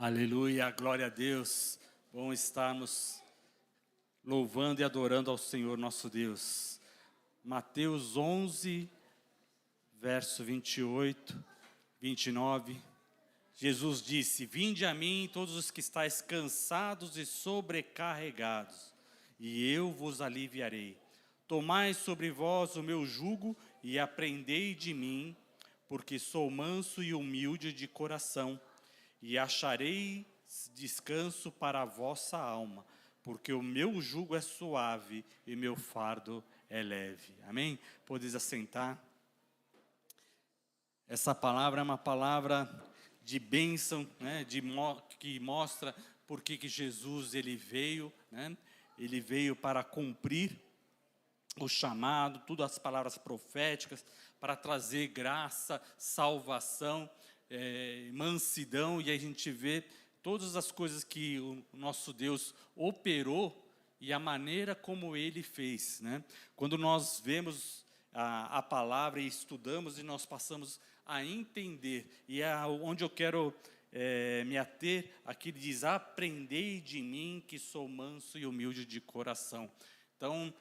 Aleluia, glória a Deus. Bom estarmos louvando e adorando ao Senhor nosso Deus. Mateus 11, verso 28, 29. Jesus disse: Vinde a mim todos os que estáis cansados e sobrecarregados, e eu vos aliviarei. Tomai sobre vós o meu jugo e aprendei de mim, porque sou manso e humilde de coração, e achareis descanso para a vossa alma, porque o meu jugo é suave e meu fardo é leve. Amém? Podeis assentar. Essa palavra é uma palavra de bênção, né? Que mostra por que Jesus ele veio, né? Ele veio para cumprir o chamado, todas as palavras proféticas, para trazer graça, salvação, mansidão, e a gente vê todas as coisas que o nosso Deus operou e a maneira como Ele fez, né? Quando nós vemos a palavra e estudamos, e nós passamos a entender, e é onde eu quero me ater, aqui diz: aprendei de mim que sou manso e humilde de coração. Então,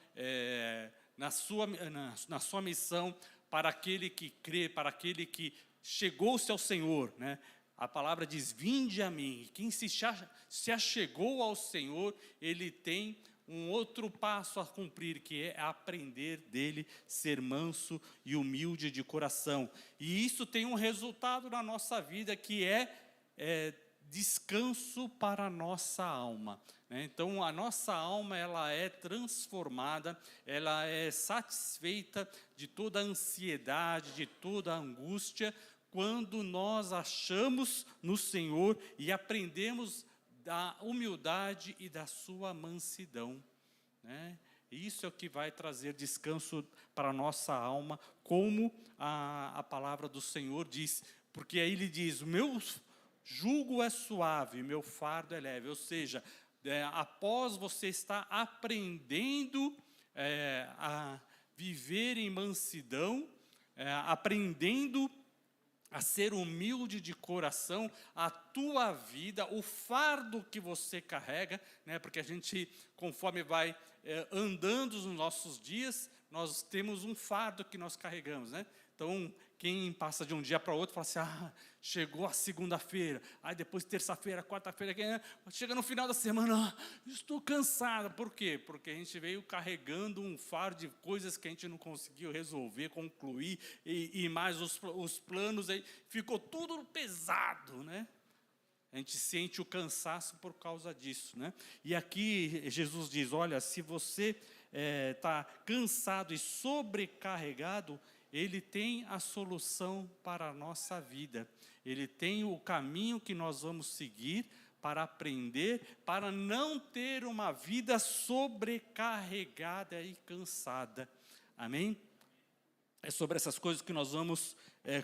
na sua missão, para aquele que crê, para aquele que chegou-se ao Senhor, né? A palavra diz: vinde a mim. E quem se achegou ao Senhor, ele tem um outro passo a cumprir, que é aprender dele, ser manso e humilde de coração. E isso tem um resultado na nossa vida, que é descanso para a nossa alma, né? Então a nossa alma, ela é transformada, ela é satisfeita de toda a ansiedade, de toda a angústia, quando nós achamos no Senhor e aprendemos da humildade e da sua mansidão, né? Isso é o que vai trazer descanso para a nossa alma, como a palavra do Senhor diz, porque aí ele diz: o meu jugo é suave, meu fardo é leve. Ou seja, após você estar aprendendo a viver em mansidão, aprendendo a ser humilde de coração, a tua vida, o fardo que você carrega, né? Porque a gente, conforme vai andando nos nossos dias, nós temos um fardo que nós carregamos, né? Então, quem passa de um dia para outro, fala assim: chegou a segunda-feira, aí depois terça-feira, quarta-feira, chega no final da semana, estou cansada. Por quê? Porque a gente veio carregando um fardo de coisas que a gente não conseguiu resolver, concluir, e mais os planos, aí ficou tudo pesado, né? A gente sente o cansaço por causa disso, né? E aqui Jesus diz: olha, se você está cansado e sobrecarregado, Ele tem a solução para a nossa vida. Ele tem o caminho que nós vamos seguir para aprender, para não ter uma vida sobrecarregada e cansada. Amém? É sobre essas coisas que nós vamos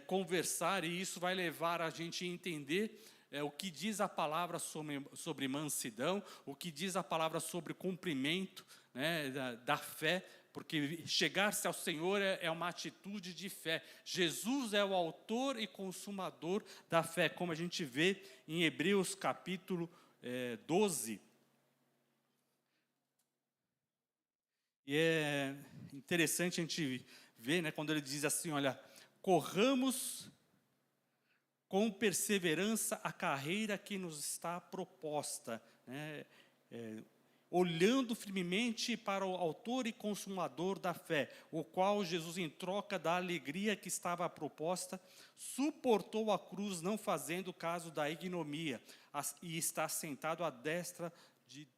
conversar, e isso vai levar a gente a entender o que diz a palavra sobre mansidão, o que diz a palavra sobre cumprimento, né, da fé, porque chegar-se ao Senhor é uma atitude de fé. Jesus é o autor e consumador da fé, como a gente vê em Hebreus capítulo 12. E é interessante a gente ver, né, quando ele diz assim: olha, corramos com perseverança a carreira que nos está proposta, né? Olhando firmemente para o autor e consumador da fé, o qual Jesus, em troca da alegria que estava proposta, suportou a cruz, não fazendo caso da ignomia, e está sentado à destra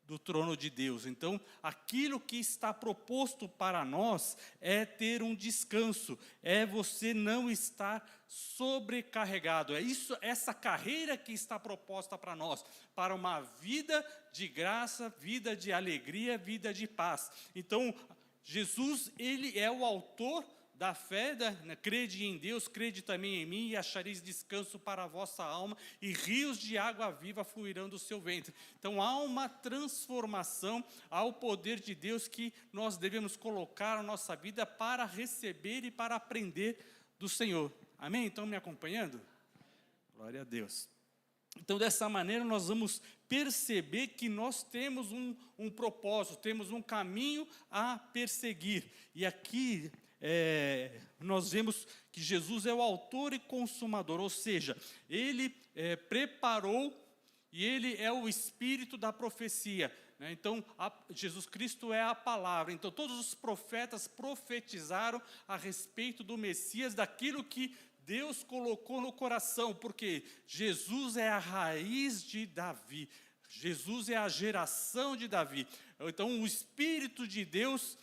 do trono de Deus. Então, aquilo que está proposto para nós é ter um descanso, é você não estar sobrecarregado. É isso, essa carreira que está proposta para nós, para uma vida de graça, vida de alegria, vida de paz. Então, Jesus, Ele é o autor da fé, crede em Deus, crede também em mim, e achareis descanso para a vossa alma, e rios de água viva fluirão do seu ventre. Então há uma transformação, há o poder de Deus que nós devemos colocar na nossa vida para receber e para aprender do Senhor. Amém? Estão me acompanhando? Glória a Deus. Então, dessa maneira, nós vamos perceber que nós temos um propósito, temos um caminho a perseguir. E aqui nós vemos que Jesus é o autor e consumador, ou seja, Ele preparou e Ele é o espírito da profecia. Então, Jesus Cristo é a palavra. Então, todos os profetas profetizaram a respeito do Messias, daquilo que Deus colocou no coração, porque Jesus é a raiz de Davi, Jesus é a geração de Davi. Então o Espírito de Deus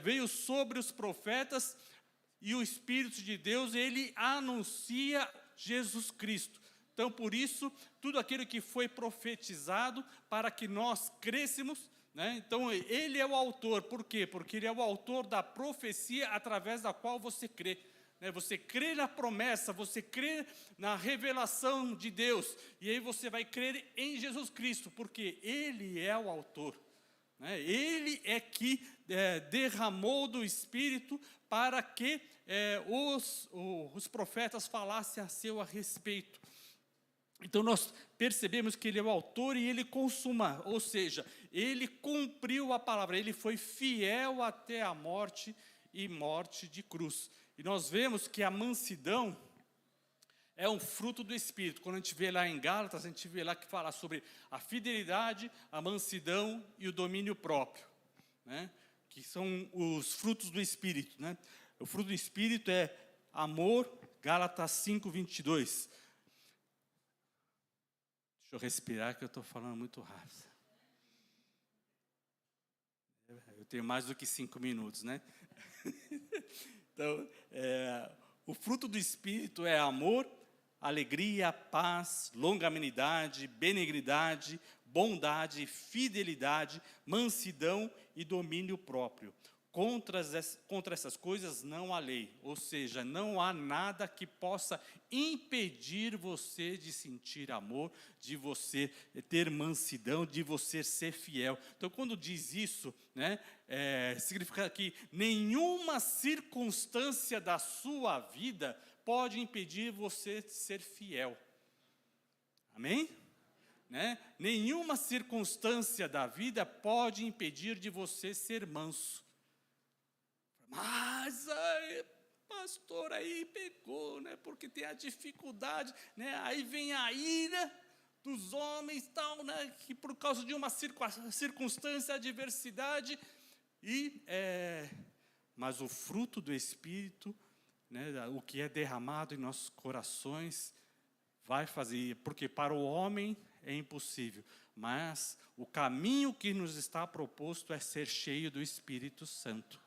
veio sobre os profetas, e o Espírito de Deus, ele anuncia Jesus Cristo. Então por isso, tudo aquilo que foi profetizado para que nós crescêssemos, então ele é o autor. Por quê? Porque ele é o autor da profecia através da qual você crê. Você crê na promessa, você crê na revelação de Deus, e aí você vai crer em Jesus Cristo, porque Ele é o autor. Ele é que derramou do Espírito para que os profetas falassem a seu respeito. Então nós percebemos que Ele é o autor e Ele consuma, ou seja, Ele cumpriu a palavra, Ele foi fiel até a morte e morte de cruz. E nós vemos que a mansidão é um fruto do Espírito. Quando a gente vê lá em Gálatas, a gente vê lá que fala sobre a fidelidade, a mansidão e o domínio próprio, que são os frutos do Espírito. O fruto do Espírito é amor, Gálatas 5:22. Deixa eu respirar que eu estou falando muito rápido. Eu tenho mais do que 5 minutos, Então, o fruto do Espírito é amor, alegria, paz, longanimidade, benignidade, bondade, fidelidade, mansidão e domínio próprio. Contra essas coisas não há lei, ou seja, não há nada que possa impedir você de sentir amor, de você ter mansidão, de você ser fiel. Então, quando diz isso, significa que nenhuma circunstância da sua vida pode impedir você de ser fiel. Amém? Nenhuma circunstância da vida pode impedir de você ser manso. Mas, pastor, aí pegou, porque tem a dificuldade, aí vem a ira dos homens, tal, que por causa de uma circunstância, adversidade, mas o fruto do Espírito, o que é derramado em nossos corações, vai fazer, porque para o homem é impossível, mas o caminho que nos está proposto é ser cheio do Espírito Santo.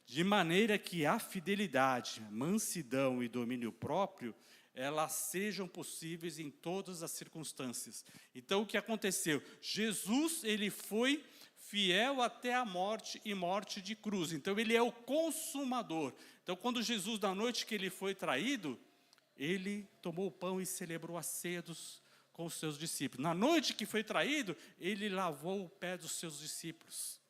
De maneira que a fidelidade, mansidão e domínio próprio, elas sejam possíveis em todas as circunstâncias. Então o que aconteceu? Jesus, ele foi fiel até a morte e morte de cruz. Então ele é o consumador. Então quando Jesus, na noite que ele foi traído, ele tomou o pão e celebrou a ceia com os seus discípulos. Na noite que foi traído, ele lavou o pé dos seus discípulos.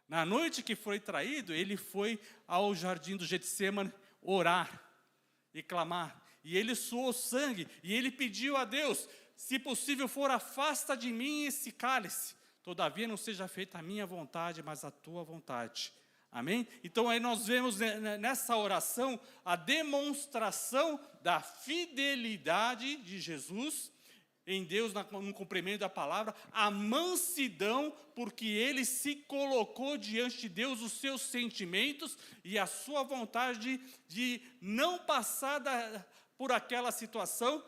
Na noite que foi traído, ele foi ao jardim do Getsêmani orar e clamar. E ele suou sangue, e ele pediu a Deus, se possível for, afasta de mim esse cálice. Todavia não seja feita a minha vontade, mas a tua vontade. Amém? Então aí nós vemos nessa oração a demonstração da fidelidade de Jesus em Deus, no cumprimento da palavra, a mansidão, porque ele se colocou diante de Deus os seus sentimentos e a sua vontade de não passar por aquela situação.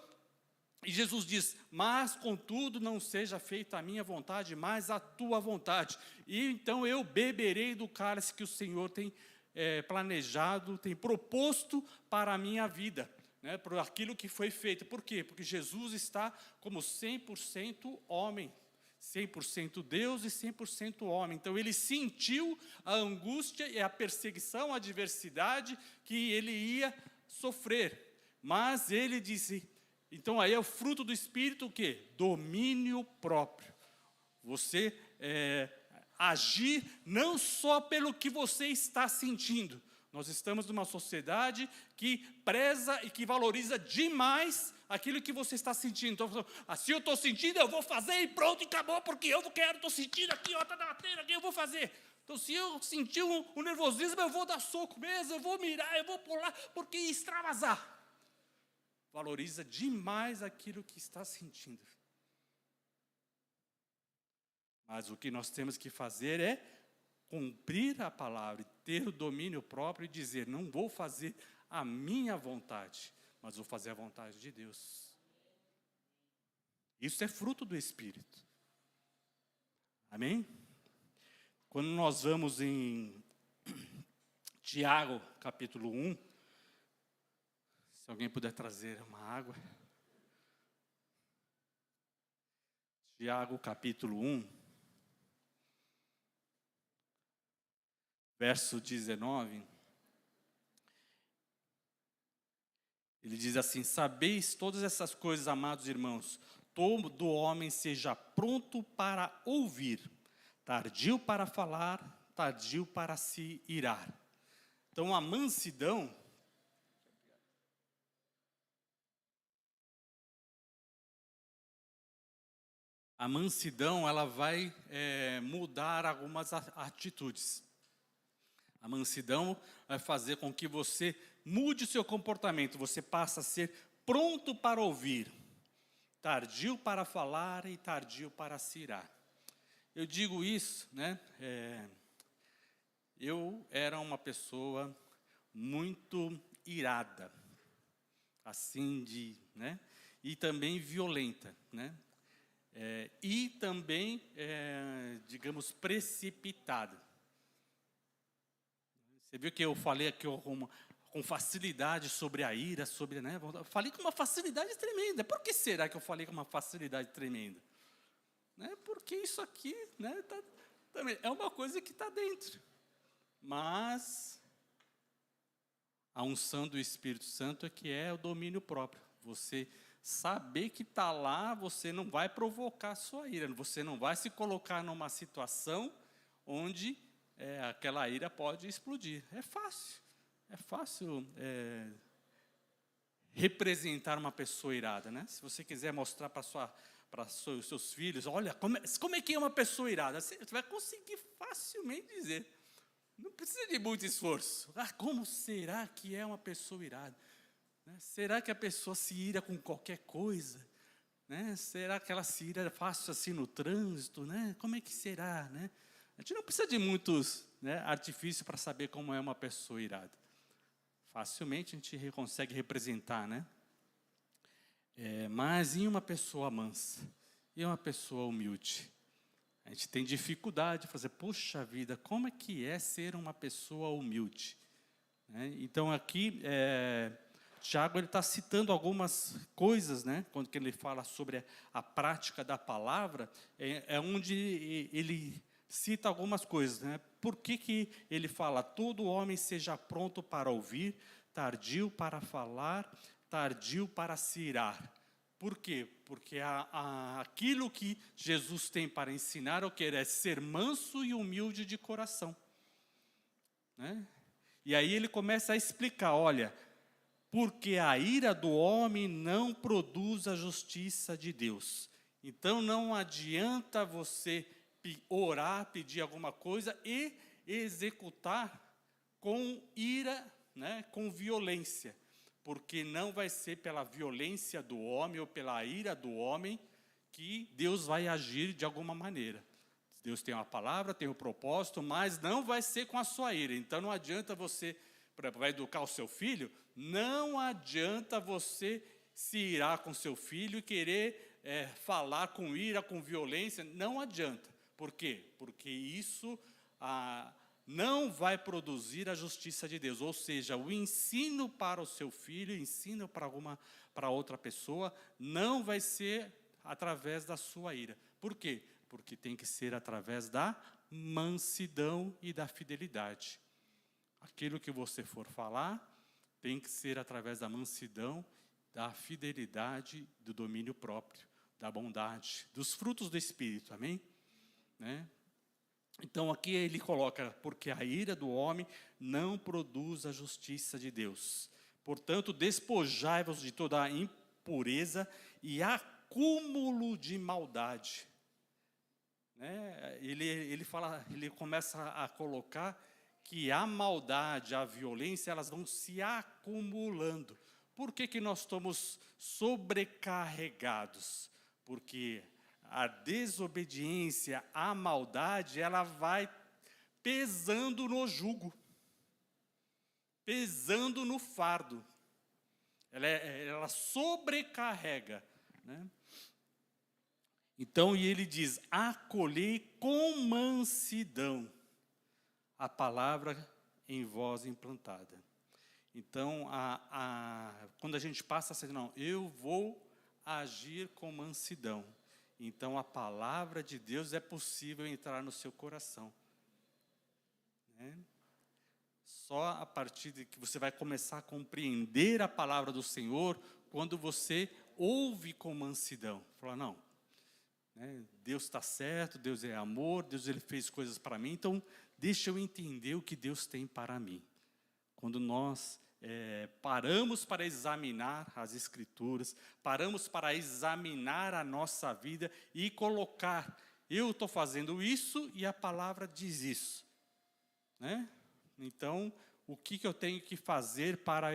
E Jesus diz, mas contudo não seja feita a minha vontade, mas a tua vontade. E então eu beberei do cálice que o Senhor tem planejado, tem proposto para a minha vida. Por aquilo que foi feito. Por quê? Porque Jesus está como 100% homem, 100% Deus e 100% homem. Então ele sentiu a angústia e a perseguição, a adversidade que ele ia sofrer. Mas ele disse, então aí é o fruto do Espírito o quê? Domínio próprio. Você agir não só pelo que você está sentindo. Nós estamos numa sociedade que preza e que valoriza demais aquilo que você está sentindo. Então, assim eu estou sentindo, eu vou fazer e pronto, e acabou, porque eu quero, estou sentindo aqui, está batendo aqui, eu vou fazer. Então, se eu sentir um nervosismo, eu vou dar soco mesmo, eu vou mirar, eu vou pular, porque extravasar. Valoriza demais aquilo que está sentindo. Mas o que nós temos que fazer é cumprir a palavra, ter o domínio próprio e dizer, não vou fazer a minha vontade, mas vou fazer a vontade de Deus. Isso é fruto do Espírito. Amém? Quando nós vamos em Tiago, capítulo 1, se alguém puder trazer uma água. Tiago, capítulo 1, verso 19. Ele diz assim, sabeis todas essas coisas, amados irmãos, todo homem seja pronto para ouvir, tardio para falar, tardio para se irar. Então a mansidão, ela vai mudar algumas atitudes. A mansidão vai fazer com que você mude o seu comportamento, você passa a ser pronto para ouvir, tardio para falar e tardio para se irar. Eu digo isso, né? Eu era uma pessoa muito irada, assim né? E também violenta, né? E também, digamos, precipitada. Você viu que eu falei aqui com facilidade sobre a ira, né? Eu falei com uma facilidade tremenda. Por que será que eu falei com uma facilidade tremenda? Né? Porque isso aqui, né, também é uma coisa que está dentro. Mas a unção do Espírito Santo é que é o domínio próprio. Você saber que está lá, você não vai provocar a sua ira. Você não vai se colocar numa situação onde aquela ira pode explodir. É fácil representar uma pessoa irada, né? Se você quiser mostrar para os seus filhos, olha, como é que é uma pessoa irada? Você vai conseguir facilmente dizer. Não precisa de muito esforço. Como será que é uma pessoa irada? Né? Será que a pessoa se ira com qualquer coisa? Né? Será que ela se ira fácil assim no trânsito? Né? Como é que será, né? A gente não precisa de muitos, né, artifícios para saber como é uma pessoa irada. Facilmente a gente consegue representar, né? Mas em uma pessoa mansa, e uma pessoa humilde, a gente tem dificuldade de fazer, poxa vida, como é que é ser uma pessoa humilde? Né? Então aqui, Tiago está citando algumas coisas, né? Quando ele fala sobre a prática da palavra, onde ele cita algumas coisas, né? Por que ele fala, todo homem seja pronto para ouvir, tardio para falar, tardio para se irar. Por quê? Porque aquilo que Jesus tem para ensinar é ser manso e humilde de coração. Né? E aí ele começa a explicar, olha, porque a ira do homem não produz a justiça de Deus. Então não adianta você orar, pedir alguma coisa e executar com ira, né, com violência. Porque não vai ser pela violência do homem ou pela ira do homem que Deus vai agir de alguma maneira. Deus tem uma palavra, tem um propósito, mas não vai ser com a sua ira. Então não adianta você, para educar o seu filho, não adianta você se irar com seu filho e querer falar com ira, com violência, não adianta. Por quê? Porque isso não vai produzir a justiça de Deus. Ou seja, o ensino para o seu filho, ensino para outra pessoa, não vai ser através da sua ira. Por quê? Porque tem que ser através da mansidão e da fidelidade. Aquilo que você for falar, tem que ser através da mansidão, da fidelidade, do domínio próprio, da bondade, dos frutos do Espírito, amém? Né? Então aqui ele coloca, porque a ira do homem não produz a justiça de Deus. Portanto, despojai-vos de toda impureza e acúmulo de maldade. Né? Ele começa a colocar que a maldade, a violência, elas vão se acumulando. Por que nós estamos sobrecarregados? Porque a desobediência, a maldade, ela vai pesando no jugo, pesando no fardo. Ela sobrecarrega, né? Então, e ele diz, acolhei com mansidão a palavra em vós implantada. Então, quando a gente passa a ser, não, eu vou agir com mansidão. Então, a palavra de Deus é possível entrar no seu coração. Né? Só a partir de que você vai começar a compreender a palavra do Senhor, quando você ouve com mansidão. Fala, não, né, Deus está certo, Deus é amor, Deus ele fez coisas para mim, então deixa eu entender o que Deus tem para mim. Quando nós paramos para examinar as Escrituras, paramos para examinar a nossa vida e colocar, eu estou fazendo isso e a palavra diz isso. Né? Então, o que eu tenho que fazer para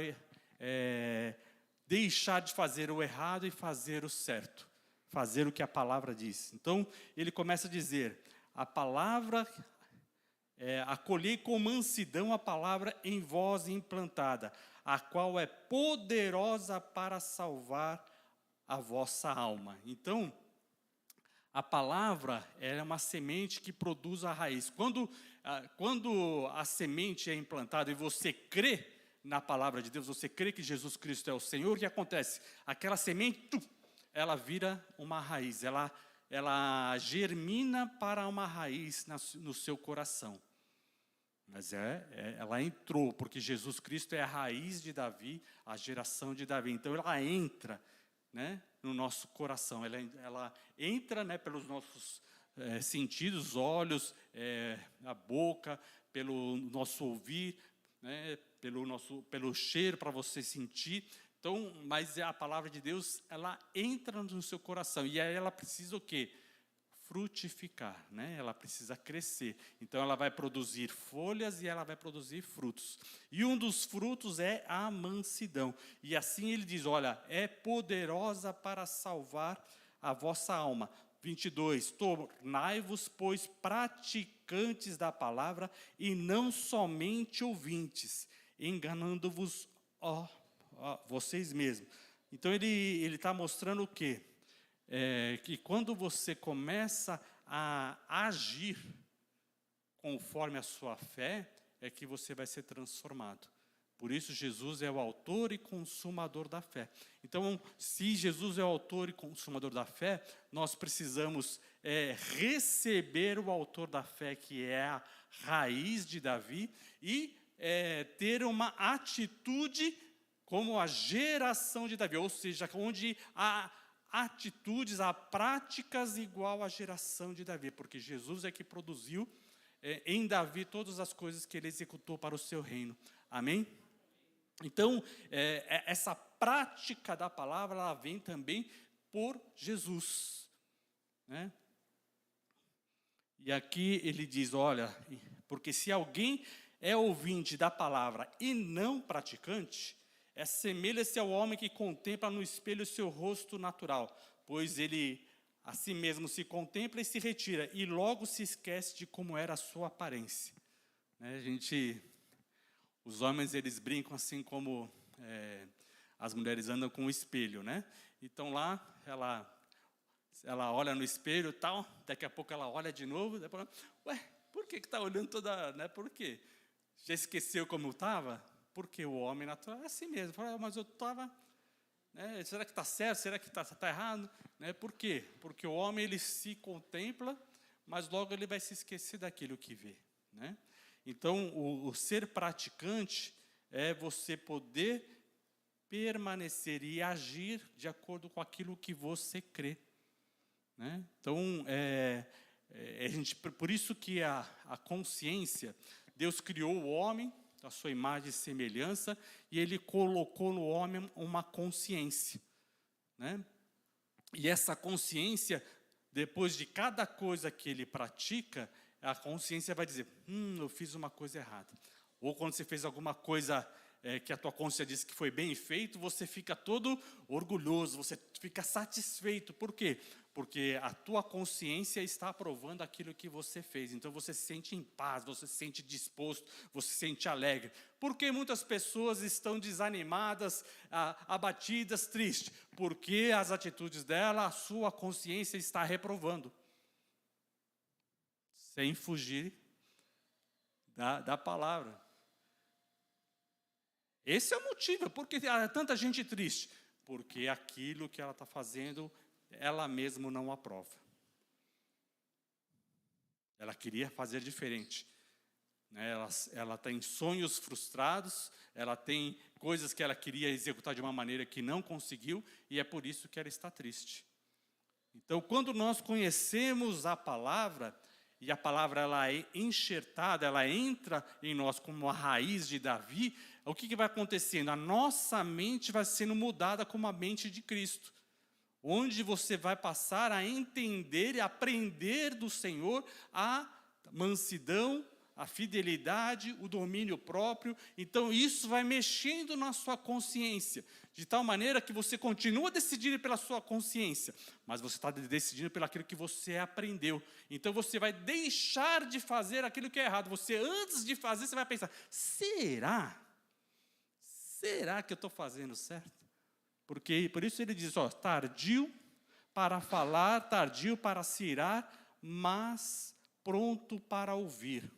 deixar de fazer o errado e fazer o certo? Fazer o que a palavra diz. Então, ele começa a dizer, a palavra, acolhei com mansidão a palavra em vós implantada, a qual é poderosa para salvar a vossa alma. Então, a palavra é uma semente que produz a raiz. Quando a semente é implantada e você crê na palavra de Deus, você crê que Jesus Cristo é o Senhor, o que acontece? Aquela semente, ela vira uma raiz, ela germina para uma raiz no seu coração. Mas ela entrou, porque Jesus Cristo é a raiz de Davi, a geração de Davi. Então ela entra, né, no nosso coração, ela entra, né, pelos nossos sentidos, olhos, a boca, pelo nosso ouvir, né, pelo cheiro para você sentir. Então, mas a palavra de Deus, ela entra no seu coração e aí ela precisa o quê? Frutificar, né? Ela precisa crescer. Então ela vai produzir folhas e ela vai produzir frutos. E um dos frutos é a mansidão. E assim ele diz, olha, é poderosa para salvar a vossa alma. 22, tornai-vos, pois, praticantes da palavra e não somente ouvintes, enganando-vos, vocês mesmos. Então ele está mostrando o quê? Que quando você começa a agir conforme a sua fé, é que você vai ser transformado. Por isso Jesus é o autor e consumador da fé. Então, se Jesus é o autor e consumador da fé, nós precisamos receber o autor da fé, que é a raiz de Davi, e ter uma atitude como a geração de Davi, ou seja, onde há atitudes, há práticas igual à geração de Davi, porque Jesus é que produziu em Davi todas as coisas que ele executou para o seu reino. Amém? Então, essa prática da palavra, ela vem também por Jesus. Né? E aqui ele diz, olha, porque se alguém é ouvinte da palavra e não praticante, semelha-se ao homem que contempla no espelho o seu rosto natural, pois ele a si mesmo se contempla e se retira, e logo se esquece de como era a sua aparência. Né, os homens, eles brincam assim como as mulheres andam com o espelho, né? Então lá, ela olha no espelho e tal, daqui a pouco ela olha de novo, depois, ué, por que está olhando toda, né? Por quê? Já esqueceu como estava? Porque o homem natural é assim mesmo. Fala, mas eu estava, né, será que está certo? Será que está errado? Né, por quê? Porque o homem, ele se contempla, mas logo ele vai se esquecer daquilo que vê. Né? Então, o ser praticante é você poder permanecer e agir de acordo com aquilo que você crê. Né? Então, por isso que a consciência, Deus criou o homem, a sua imagem e semelhança, e ele colocou no homem uma consciência. né? E essa consciência, depois de cada coisa que ele pratica, a consciência vai dizer, eu fiz uma coisa errada. Ou quando você fez alguma coisa que a tua consciência diz que foi bem feito, você fica todo orgulhoso, você fica satisfeito. Por quê? Porque a tua consciência está aprovando aquilo que você fez. Então você se sente em paz, você se sente disposto, você se sente alegre. Porque muitas pessoas estão desanimadas, abatidas, tristes? Porque as atitudes dela, a sua consciência está reprovando. Sem fugir da palavra. Esse é o motivo, porque há tanta gente triste. Porque aquilo que ela está fazendo, ela mesma não aprova. Ela queria fazer diferente. Né? Ela tem sonhos frustrados, ela tem coisas que ela queria executar de uma maneira que não conseguiu, e é por isso que ela está triste. Então, quando nós conhecemos a palavra, e a palavra ela é enxertada, ela entra em nós como a raiz de Davi, o que vai acontecendo? A nossa mente vai sendo mudada como a mente de Cristo. Onde você vai passar a entender e aprender do Senhor a mansidão, a fidelidade, o domínio próprio. Então isso vai mexendo na sua consciência, de tal maneira que você continua decidindo pela sua consciência, mas você está decidindo pelo aquilo que você aprendeu. Então você vai deixar de fazer aquilo que é errado. Você, antes de fazer, você vai pensar, será que eu estou fazendo certo? Porque, por isso ele diz, tardio para falar, tardio para se irar, mas pronto para ouvir.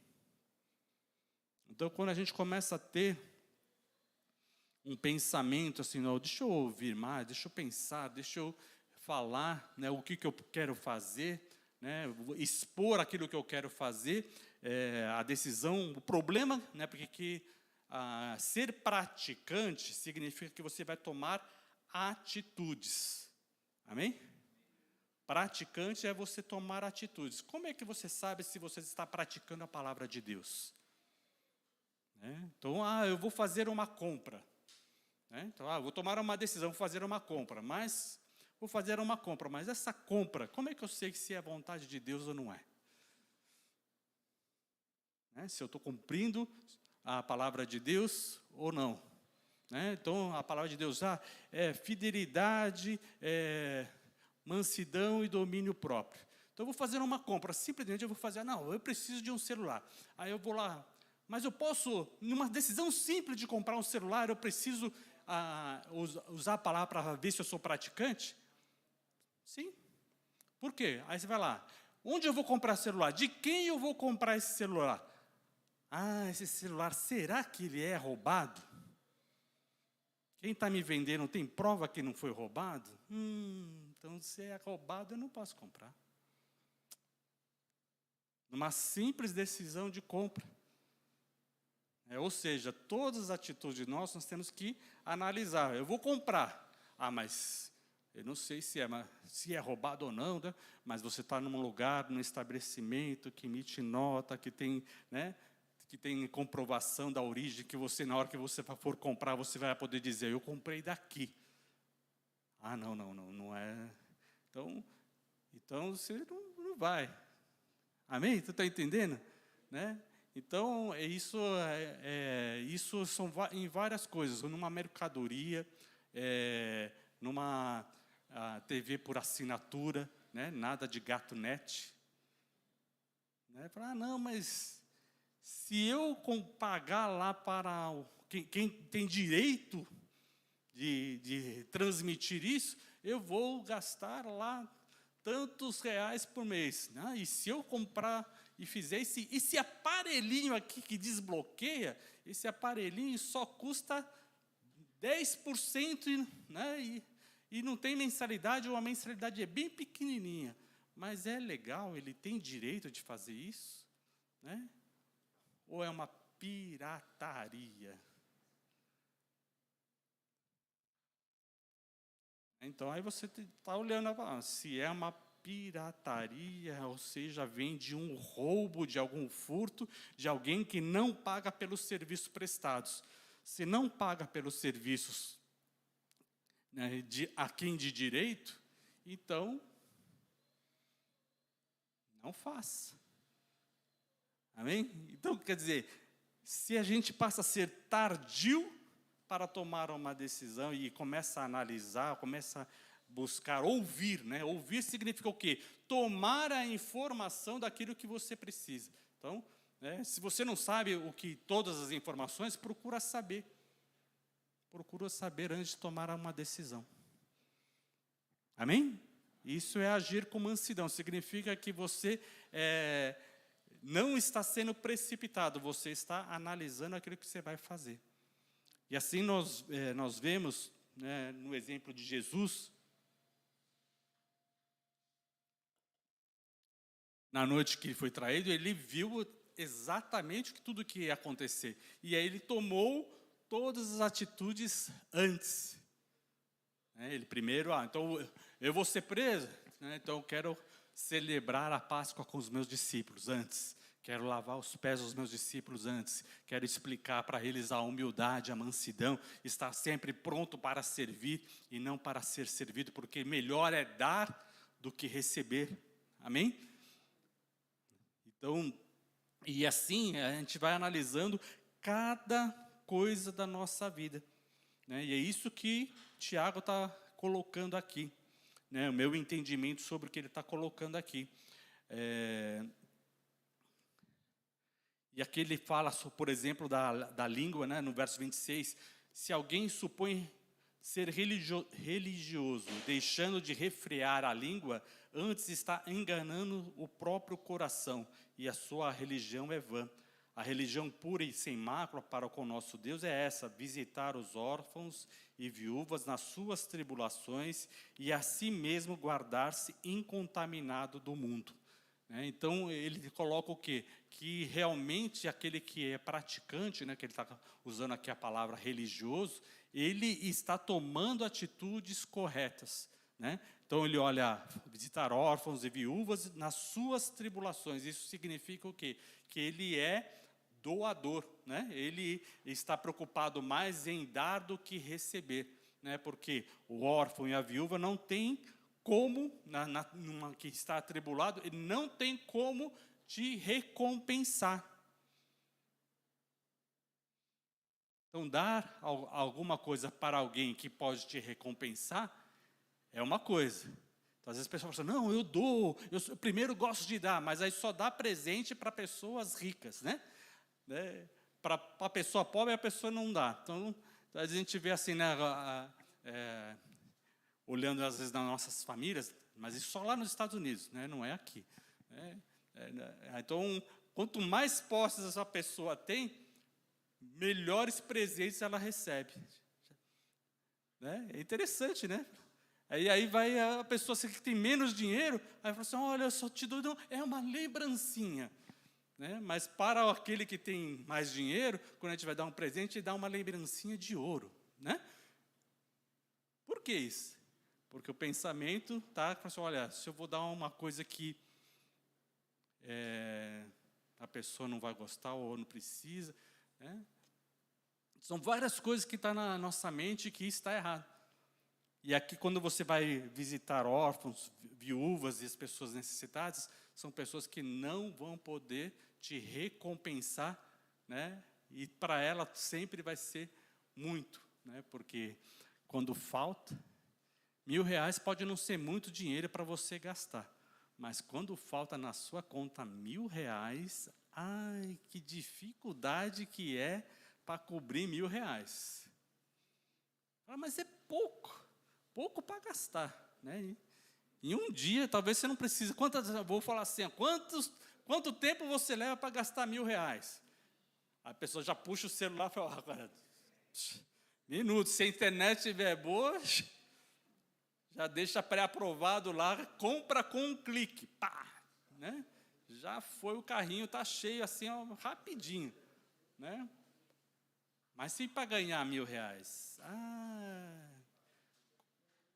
Então, quando a gente começa a ter um pensamento assim, não, deixa eu ouvir mais, deixa eu pensar, deixa eu falar, né, o que eu quero fazer, né, expor aquilo que eu quero fazer, a decisão, o problema, né, porque ser praticante significa que você vai tomar atitudes. Amém? Praticante é você tomar atitudes. Como é que você sabe se você está praticando a palavra de Deus? Então, eu vou fazer uma compra. Então, vou tomar uma decisão, vou fazer uma compra. Mas essa compra, como é que eu sei se é a vontade de Deus ou não é? Se eu estou cumprindo a palavra de Deus ou não? Então, a palavra de Deus é fidelidade, mansidão e domínio próprio. Então, eu vou fazer uma compra, simplesmente eu vou fazer, eu preciso de um celular. Aí eu vou lá, mas eu posso, numa decisão simples de comprar um celular, eu preciso usar a palavra para ver se eu sou praticante? Sim. Por quê? Aí você vai lá, onde eu vou comprar celular? De quem eu vou comprar esse celular? Esse celular, será que ele é roubado? Quem está me vendendo tem prova que não foi roubado? Então, se é roubado, eu não posso comprar. Numa simples decisão de compra. Ou seja, todas as atitudes nós temos que analisar. Eu vou comprar. Mas eu não sei se é roubado ou não, né? Mas você está num lugar, num estabelecimento que emite nota, que tem, né, que tem comprovação da origem, que você, na hora que você for comprar, você vai poder dizer, eu comprei daqui. Não é. Então você não vai. Amém? Você está entendendo? Né? Então, isso são em várias coisas, numa mercadoria, numa TV por assinatura, né? Nada de gato net. Falar, mas se eu pagar lá para quem tem direito de transmitir isso, eu vou gastar lá tantos reais por mês. E se eu comprar e fizer esse aparelhinho aqui que desbloqueia, esse aparelhinho só custa 10%, né? E não tem mensalidade, ou a mensalidade é bem pequenininha. Mas é legal, ele tem direito de fazer isso? Né? Ou é uma pirataria? Então, aí você está olhando, se é uma pirataria, ou seja, vem de um roubo, de algum furto, de alguém que não paga pelos serviços prestados. Se não paga pelos serviços né, a quem de direito, então não faça. Amém? Então, quer dizer, se a gente passa a ser tardio para tomar uma decisão e começa a analisar, começa a buscar, ouvir, né? Ouvir significa o quê? Tomar a informação daquilo que você precisa. Então, né, se você não sabe todas as informações, procura saber. Procura saber antes de tomar uma decisão. Amém? Isso é agir com mansidão. Significa que você não está sendo precipitado, você está analisando aquilo que você vai fazer. E assim nós vemos, né, no exemplo de Jesus, na noite que ele foi traído, ele viu exatamente tudo o que ia acontecer. E aí ele tomou todas as atitudes antes. Ele primeiro, então eu vou ser preso, né, então eu quero celebrar a Páscoa com os meus discípulos antes. Quero lavar os pés dos meus discípulos antes. Quero explicar para eles a humildade, a mansidão. Estar sempre pronto para servir e não para ser servido, porque melhor é dar do que receber. Amém? Então, e assim a gente vai analisando cada coisa da nossa vida, né? E é isso que Tiago está colocando aqui, né? O meu entendimento sobre o que ele está colocando aqui. E aqui ele fala, por exemplo, da língua, né? No verso 26, se alguém supõe ser religioso, deixando de refrear a língua, antes está enganando o próprio coração, e a sua religião é vã. A religião pura e sem mácula para com o nosso Deus é essa: visitar os órfãos e viúvas nas suas tribulações, e a si mesmo guardar-se incontaminado do mundo. Então, ele coloca o quê? Que realmente aquele que é praticante, né, que ele está usando aqui a palavra religioso, ele está tomando atitudes corretas, né? Então, ele olha, visitar órfãos e viúvas nas suas tribulações. Isso significa o quê? Que ele é doador, né? Ele está preocupado mais em dar do que receber, né? Porque o órfão e a viúva não tem como, numa que está atribulado, ele não tem como te recompensar. Então, dar alguma coisa para alguém que pode te recompensar é uma coisa. Então, às vezes a pessoa fala assim, não, eu dou, eu primeiro gosto de dar, mas aí só dá presente para pessoas ricas, né? Para a pessoa pobre, a pessoa não dá. Então, às vezes a gente vê assim, né, olhando às vezes nas nossas famílias, mas isso só lá nos Estados Unidos, né? Não é aqui. Então, quanto mais posses essa pessoa tem, melhores presentes ela recebe. É interessante, né? Aí vai a pessoa que tem menos dinheiro, aí fala assim, olha, eu só te dou, não, é uma lembrancinha. Né? Mas para aquele que tem mais dinheiro, quando a gente vai dar um presente, dá uma lembrancinha de ouro. Né? Por que isso? Porque o pensamento está, assim, olha, se eu vou dar uma coisa que a pessoa não vai gostar ou não precisa, né? São várias coisas que estão na nossa mente que está errado. E aqui, quando você vai visitar órfãos, viúvas e as pessoas necessitadas, são pessoas que não vão poder te recompensar, né? E para ela sempre vai ser muito, né? Porque quando falta, R$1.000 pode não ser muito dinheiro para você gastar, mas quando falta na sua conta R$1.000, ai, que dificuldade que é para cobrir R$1.000. Mas é pouco para gastar, né? Em um dia, talvez você não precise. Vou falar assim, quanto tempo você leva para gastar R$1.000? A pessoa já puxa o celular e fala, agora, minutos, se a internet estiver boa, já deixa pré-aprovado lá, compra com um clique, pá, né? Já foi, o carrinho está cheio assim, ó, rapidinho, né? Mas se para ganhar R$1.000,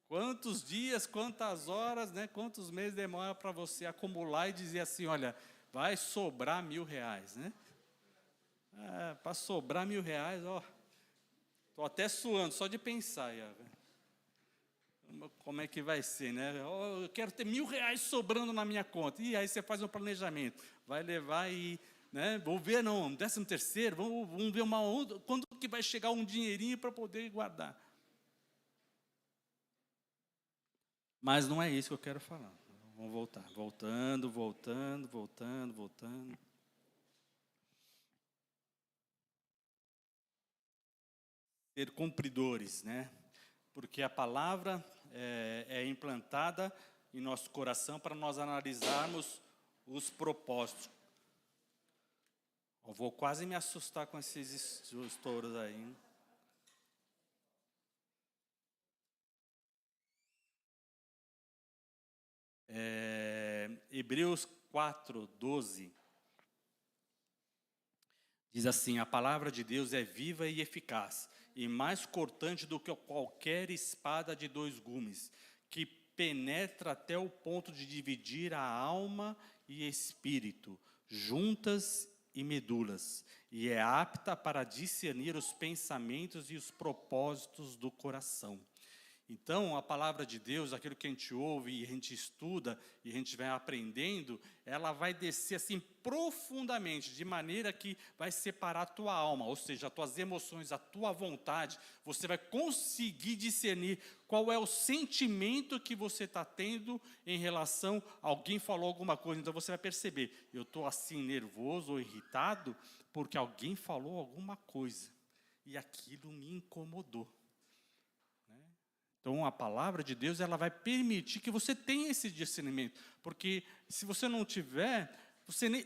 quantos dias, quantas horas, né? Quantos meses demora para você acumular e dizer assim, olha, vai sobrar R$1.000, né? Para sobrar R$1.000, ó, estou até suando só de pensar. Como é que vai ser, né? Oh, eu quero ter R$ 1.000 sobrando na minha conta. E aí você faz um planejamento. Vai levar e, né? Vou ver, não, 13º, vamos ver quando que vai chegar um dinheirinho para poder guardar. Mas não é isso que eu quero falar. Vamos voltar. Voltando. Ser cumpridores, né? Porque a palavra é implantada em nosso coração para nós analisarmos os propósitos. Eu vou quase me assustar com esses estouros aí. Hebreus 4:12 diz assim: a palavra de Deus é viva e eficaz, e mais cortante do que qualquer espada de 2 gumes, que penetra até o ponto de dividir a alma e espírito, juntas e medulas, e é apta para discernir os pensamentos e os propósitos do coração. Então, a palavra de Deus, aquilo que a gente ouve e a gente estuda e a gente vai aprendendo, ela vai descer assim profundamente, de maneira que vai separar a tua alma, ou seja, as tuas emoções, a tua vontade. Você vai conseguir discernir qual é o sentimento que você está tendo em relação a alguém falou alguma coisa. Então, você vai perceber, eu estou assim nervoso ou irritado porque alguém falou alguma coisa e aquilo me incomodou. Então, a palavra de Deus, ela vai permitir que você tenha esse discernimento. Porque se você não tiver,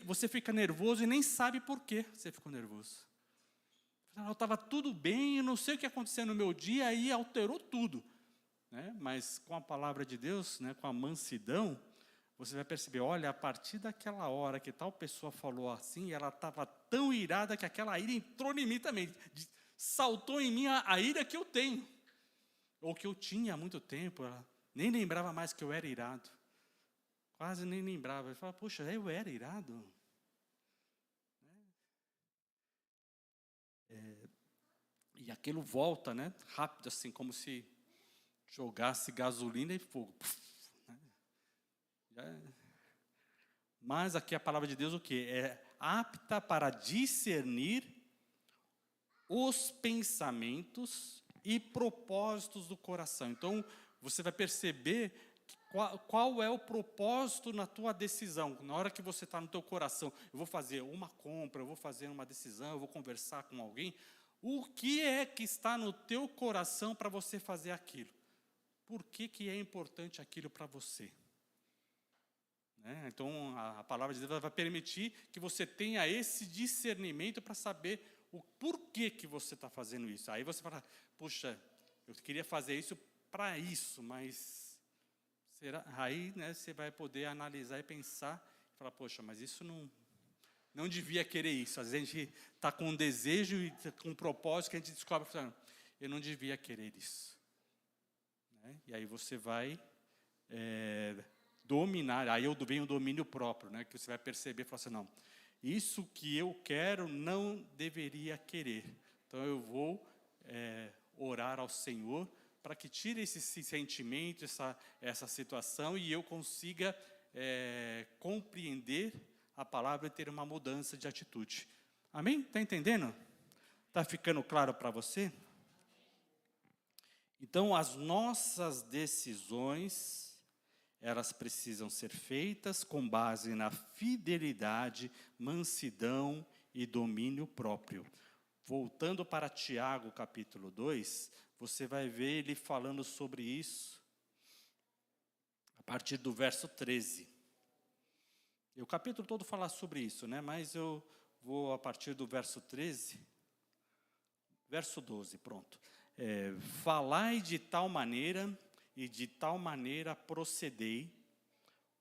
você fica nervoso e nem sabe por que você ficou nervoso. Eu estava tudo bem, eu não sei o que aconteceu no meu dia, aí alterou tudo. Né? Mas com a palavra de Deus, né, com a mansidão, você vai perceber, olha, a partir daquela hora que tal pessoa falou assim, ela estava tão irada que aquela ira entrou em mim também. Saltou em mim a ira que eu tenho. Ou que eu tinha há muito tempo, ela nem lembrava mais que eu era irado. Quase nem lembrava. Eu falava, poxa, eu era irado? E aquilo volta, né? Rápido, assim, como se jogasse gasolina e fogo. Mas aqui a palavra de Deus o quê? É apta para discernir os pensamentos e propósitos do coração. Então, você vai perceber qual é o propósito na tua decisão. Na hora que você está no teu coração, eu vou fazer uma compra, eu vou fazer uma decisão, eu vou conversar com alguém. O que é que está no teu coração para você fazer aquilo? Por que é importante aquilo para você? Né? Então, a palavra de Deus vai permitir que você tenha esse discernimento para saber o porquê que você está fazendo isso. Aí você fala, puxa, eu queria fazer isso para isso, mas será? Aí, né, você vai poder analisar e pensar, e falar, poxa, mas isso não devia querer isso. Às vezes a gente está com um desejo e com um propósito que a gente descobre, eu não devia querer isso. Né? E aí você vai dominar, aí vem o domínio próprio, né, que você vai perceber e falar assim, não, isso que eu quero não deveria querer. Então eu vou orar ao Senhor para que tire esse sentimento, essa situação e eu consiga compreender a palavra e ter uma mudança de atitude. Amém? Está entendendo? Está ficando claro para você? Então, as nossas decisões, elas precisam ser feitas com base na fidelidade, mansidão e domínio próprio. Voltando para Tiago, capítulo 2, você vai ver ele falando sobre isso a partir do verso 13. E o capítulo todo fala sobre isso, né? Mas eu vou a partir do verso 13, verso 12, pronto. Falai de tal maneira e de tal maneira procedei,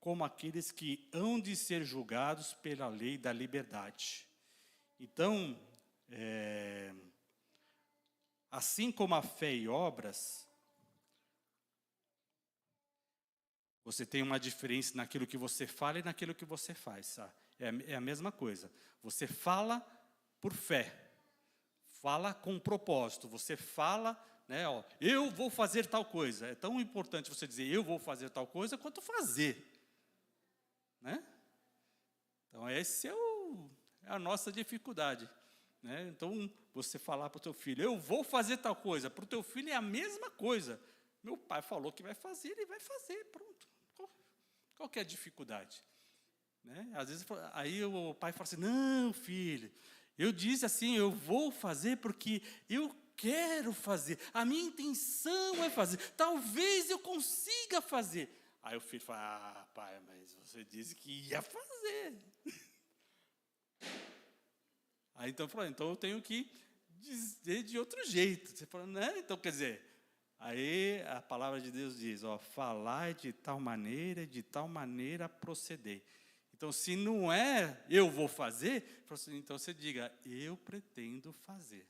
como aqueles que hão de ser julgados pela lei da liberdade. Então, assim como a fé e obras, você tem uma diferença naquilo que você fala e naquilo que você faz. Tá? É a mesma coisa. Você fala por fé, fala com propósito, você fala né? Ó, eu vou fazer tal coisa. É tão importante você dizer eu vou fazer tal coisa quanto fazer, né? Então esse é a nossa dificuldade, né? Então você falar para o teu filho, eu vou fazer tal coisa, para o teu filho é a mesma coisa. Meu pai falou que vai fazer, ele vai fazer, pronto. Qual que é a dificuldade? Né? Às vezes, aí o pai fala assim, não, filho, eu disse assim, eu vou fazer porque eu quero fazer, a minha intenção é fazer, talvez eu consiga fazer. Aí o filho fala, pai, mas você disse que ia fazer. Aí então, então eu tenho que dizer de outro jeito. Você fala, né? Então, quer dizer, aí a palavra de Deus diz, ó, falar de tal maneira proceder. Então, se não é eu vou fazer, então você diga, eu pretendo fazer.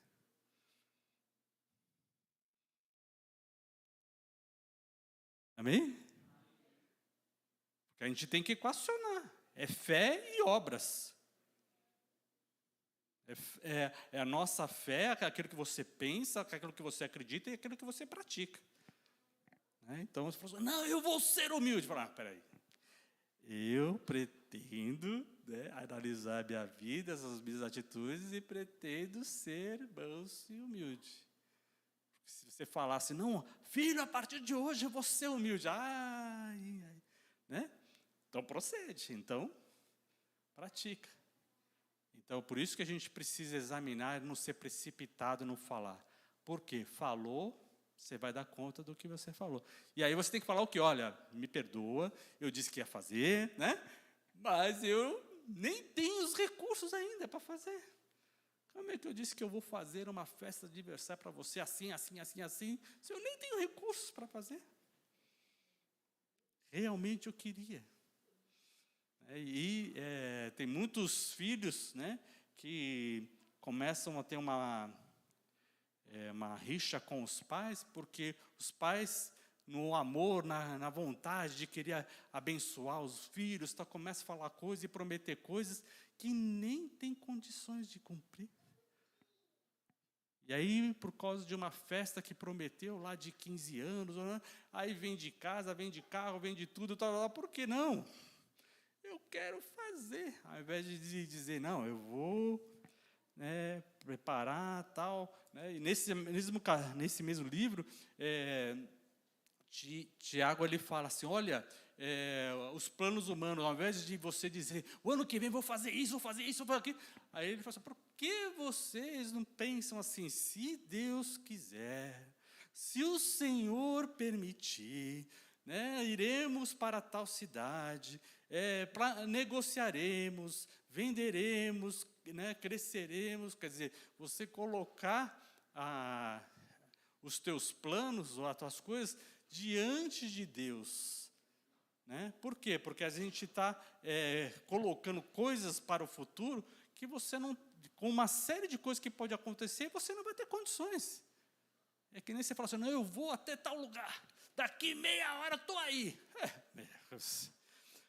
Amém? Porque a gente tem que equacionar. É fé e obras. É a nossa fé, aquilo que você pensa, aquilo que você acredita e aquilo que você pratica. Né? Então, você fala assim, não, eu vou ser humilde. Fala, peraí. Eu pretendo, né, analisar a minha vida, as minhas atitudes e pretendo ser manso e humilde. Porque se você falasse, não, filho, a partir de hoje eu vou ser humilde. Né? Então procede, então pratica. Então por isso que a gente precisa examinar e não ser precipitado no falar. Por quê? Falou, você vai dar conta do que você falou. E aí você tem que falar o quê? Olha, me perdoa, eu disse que ia fazer, né? Mas eu nem tenho os recursos ainda para fazer. Como é que eu disse que eu vou fazer uma festa de aniversário para você assim, assim, assim, assim, se eu nem tenho recursos para fazer? Realmente eu queria. E tem muitos filhos, né, que começam a ter uma rixa com os pais, porque os pais, no amor, na vontade de querer abençoar os filhos, começam a falar coisas e prometer coisas que nem tem condições de cumprir. E aí, por causa de uma festa que prometeu lá de 15 anos, aí vem de casa, vem de carro, vem de tudo, por que não? Eu quero fazer, ao invés de dizer, não, eu vou, né, preparar, tal. Né? E nesse mesmo livro, Tiago ele fala assim, olha, os planos humanos, ao invés de você dizer, o ano que vem vou fazer isso, vou fazer isso, vou fazer aquilo, aí ele fala assim, por que vocês não pensam assim, se Deus quiser, se o Senhor permitir, né, iremos para tal cidade, negociaremos, venderemos, né, cresceremos, quer dizer, você colocar os teus planos ou as tuas coisas diante de Deus. Né? Por quê? Porque a gente está colocando coisas para o futuro que você não, com uma série de coisas que pode acontecer, você não vai ter condições. É que nem você fala assim, não, eu vou até tal lugar, daqui meia hora eu estou aí.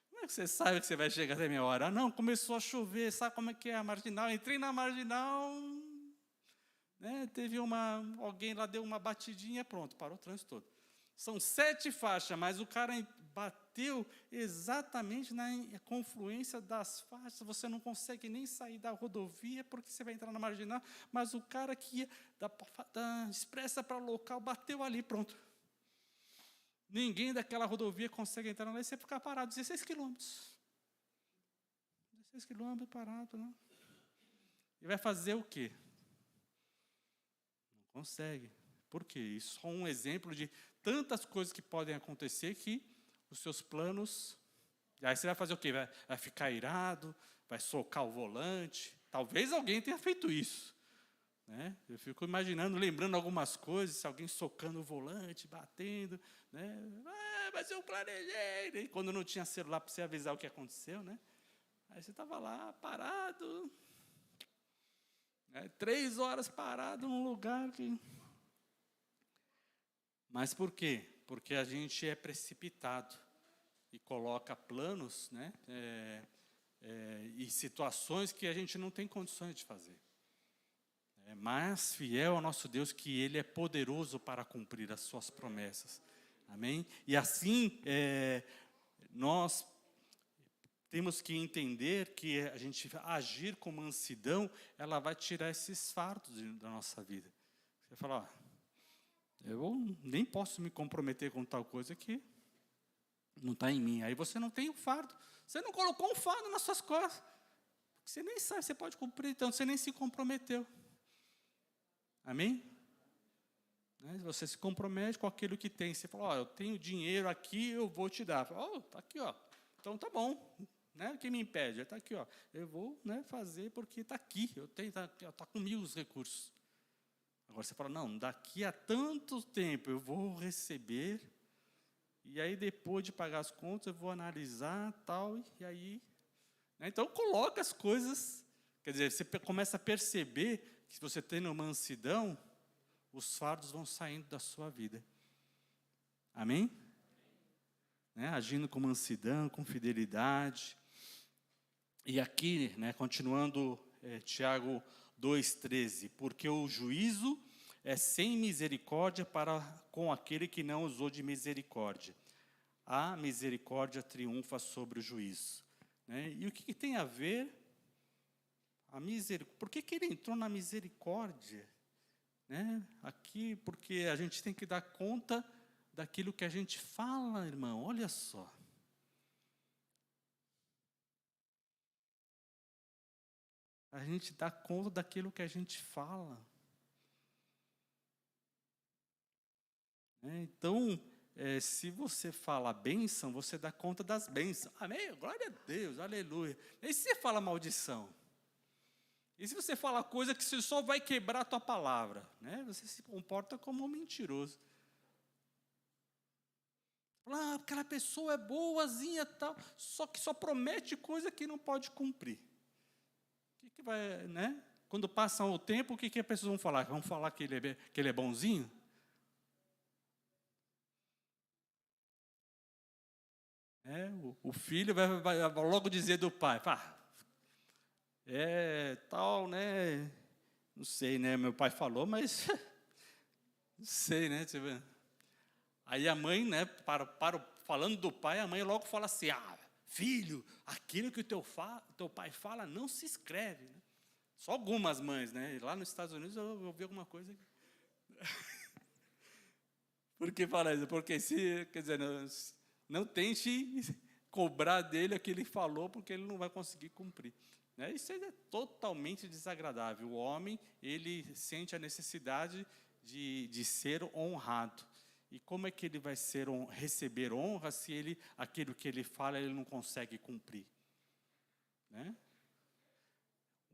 Como é que você sabe que você vai chegar até meia hora? Não, começou a chover, sabe como é que é a Marginal? Entrei na Marginal, né, teve alguém lá deu uma batidinha, pronto, parou o trânsito todo. São 7 faixas, mas o cara bateu exatamente na confluência das faixas, você não consegue nem sair da rodovia, porque você vai entrar na Marginal, mas o cara que ia da expressa para local, bateu ali, pronto. Ninguém daquela rodovia consegue entrar lá e você ficar parado, 16 quilômetros. 16 quilômetros parado, né? E vai fazer o quê? Não consegue. Por quê? Isso é um exemplo de tantas coisas que podem acontecer que os seus planos... Aí você vai fazer o quê? Vai ficar irado, vai socar o volante. Talvez alguém tenha feito isso. Né? Eu fico imaginando, lembrando algumas coisas, se alguém socando o volante, batendo, né? Mas eu planejei. E quando não tinha celular para você avisar o que aconteceu, né? Aí você estava lá, parado, 3 horas parado num lugar que... Mas por quê? Porque a gente é precipitado e coloca planos, né? E situações que a gente não tem condições de fazer. Mas fiel é o nosso Deus, que Ele é poderoso para cumprir as suas promessas. Amém? E assim, nós temos que entender que a gente agir com mansidão, ela vai tirar esses fardos da nossa vida. Você fala, eu nem posso me comprometer com tal coisa que não está em mim. Aí você não tem o fardo. Você não colocou um fardo nas suas costas. Você nem sabe, você pode cumprir, então você nem se comprometeu. Amém? Você se compromete com aquilo que tem. Você fala, eu tenho dinheiro aqui, eu vou te dar. Tá aqui, então tá bom. Quem me impede? Está aqui, eu vou fazer porque está aqui, está comigo os recursos. Agora você fala, não, daqui a tanto tempo eu vou receber, e aí depois de pagar as contas eu vou analisar, tal, e aí... Então coloca as coisas, quer dizer, você começa a perceber que se você tem uma mansidão, os fardos vão saindo da sua vida. Amém? Agindo com mansidão, com fidelidade. E aqui, continuando, Tiago 2,13, porque o juízo é sem misericórdia para com aquele que não usou de misericórdia. A misericórdia triunfa sobre o juízo. E o que tem a ver a misericórdia? Por que ele entrou na misericórdia? Aqui, porque a gente tem que dar conta daquilo que a gente fala, irmão, olha só. A gente dá conta daquilo que a gente fala. Então, se você fala bênção, você dá conta das bênçãos. Amém? Glória a Deus, aleluia. E se você fala maldição? E se você fala coisa que você só vai quebrar a tua palavra? Você se comporta como um mentiroso. Aquela pessoa é boazinha, tal, só que só promete coisa que não pode cumprir. O que vai, Quando passa o tempo, o que as pessoas vão falar? Vão falar que ele é bonzinho? O filho vai logo dizer do pai, tal, não sei, meu pai falou, mas não sei, Aí a mãe, falando do pai, a mãe logo fala assim, filho, aquilo que o teu pai fala não se escreve. Só algumas mães, Lá nos Estados Unidos eu ouvi alguma coisa. Por que fala isso? Porque quer dizer, não tente cobrar dele o que ele falou, porque ele não vai conseguir cumprir. Isso é totalmente desagradável. O homem, ele sente a necessidade de ser honrado. E como é que ele vai receber honra se aquilo que ele fala ele não consegue cumprir?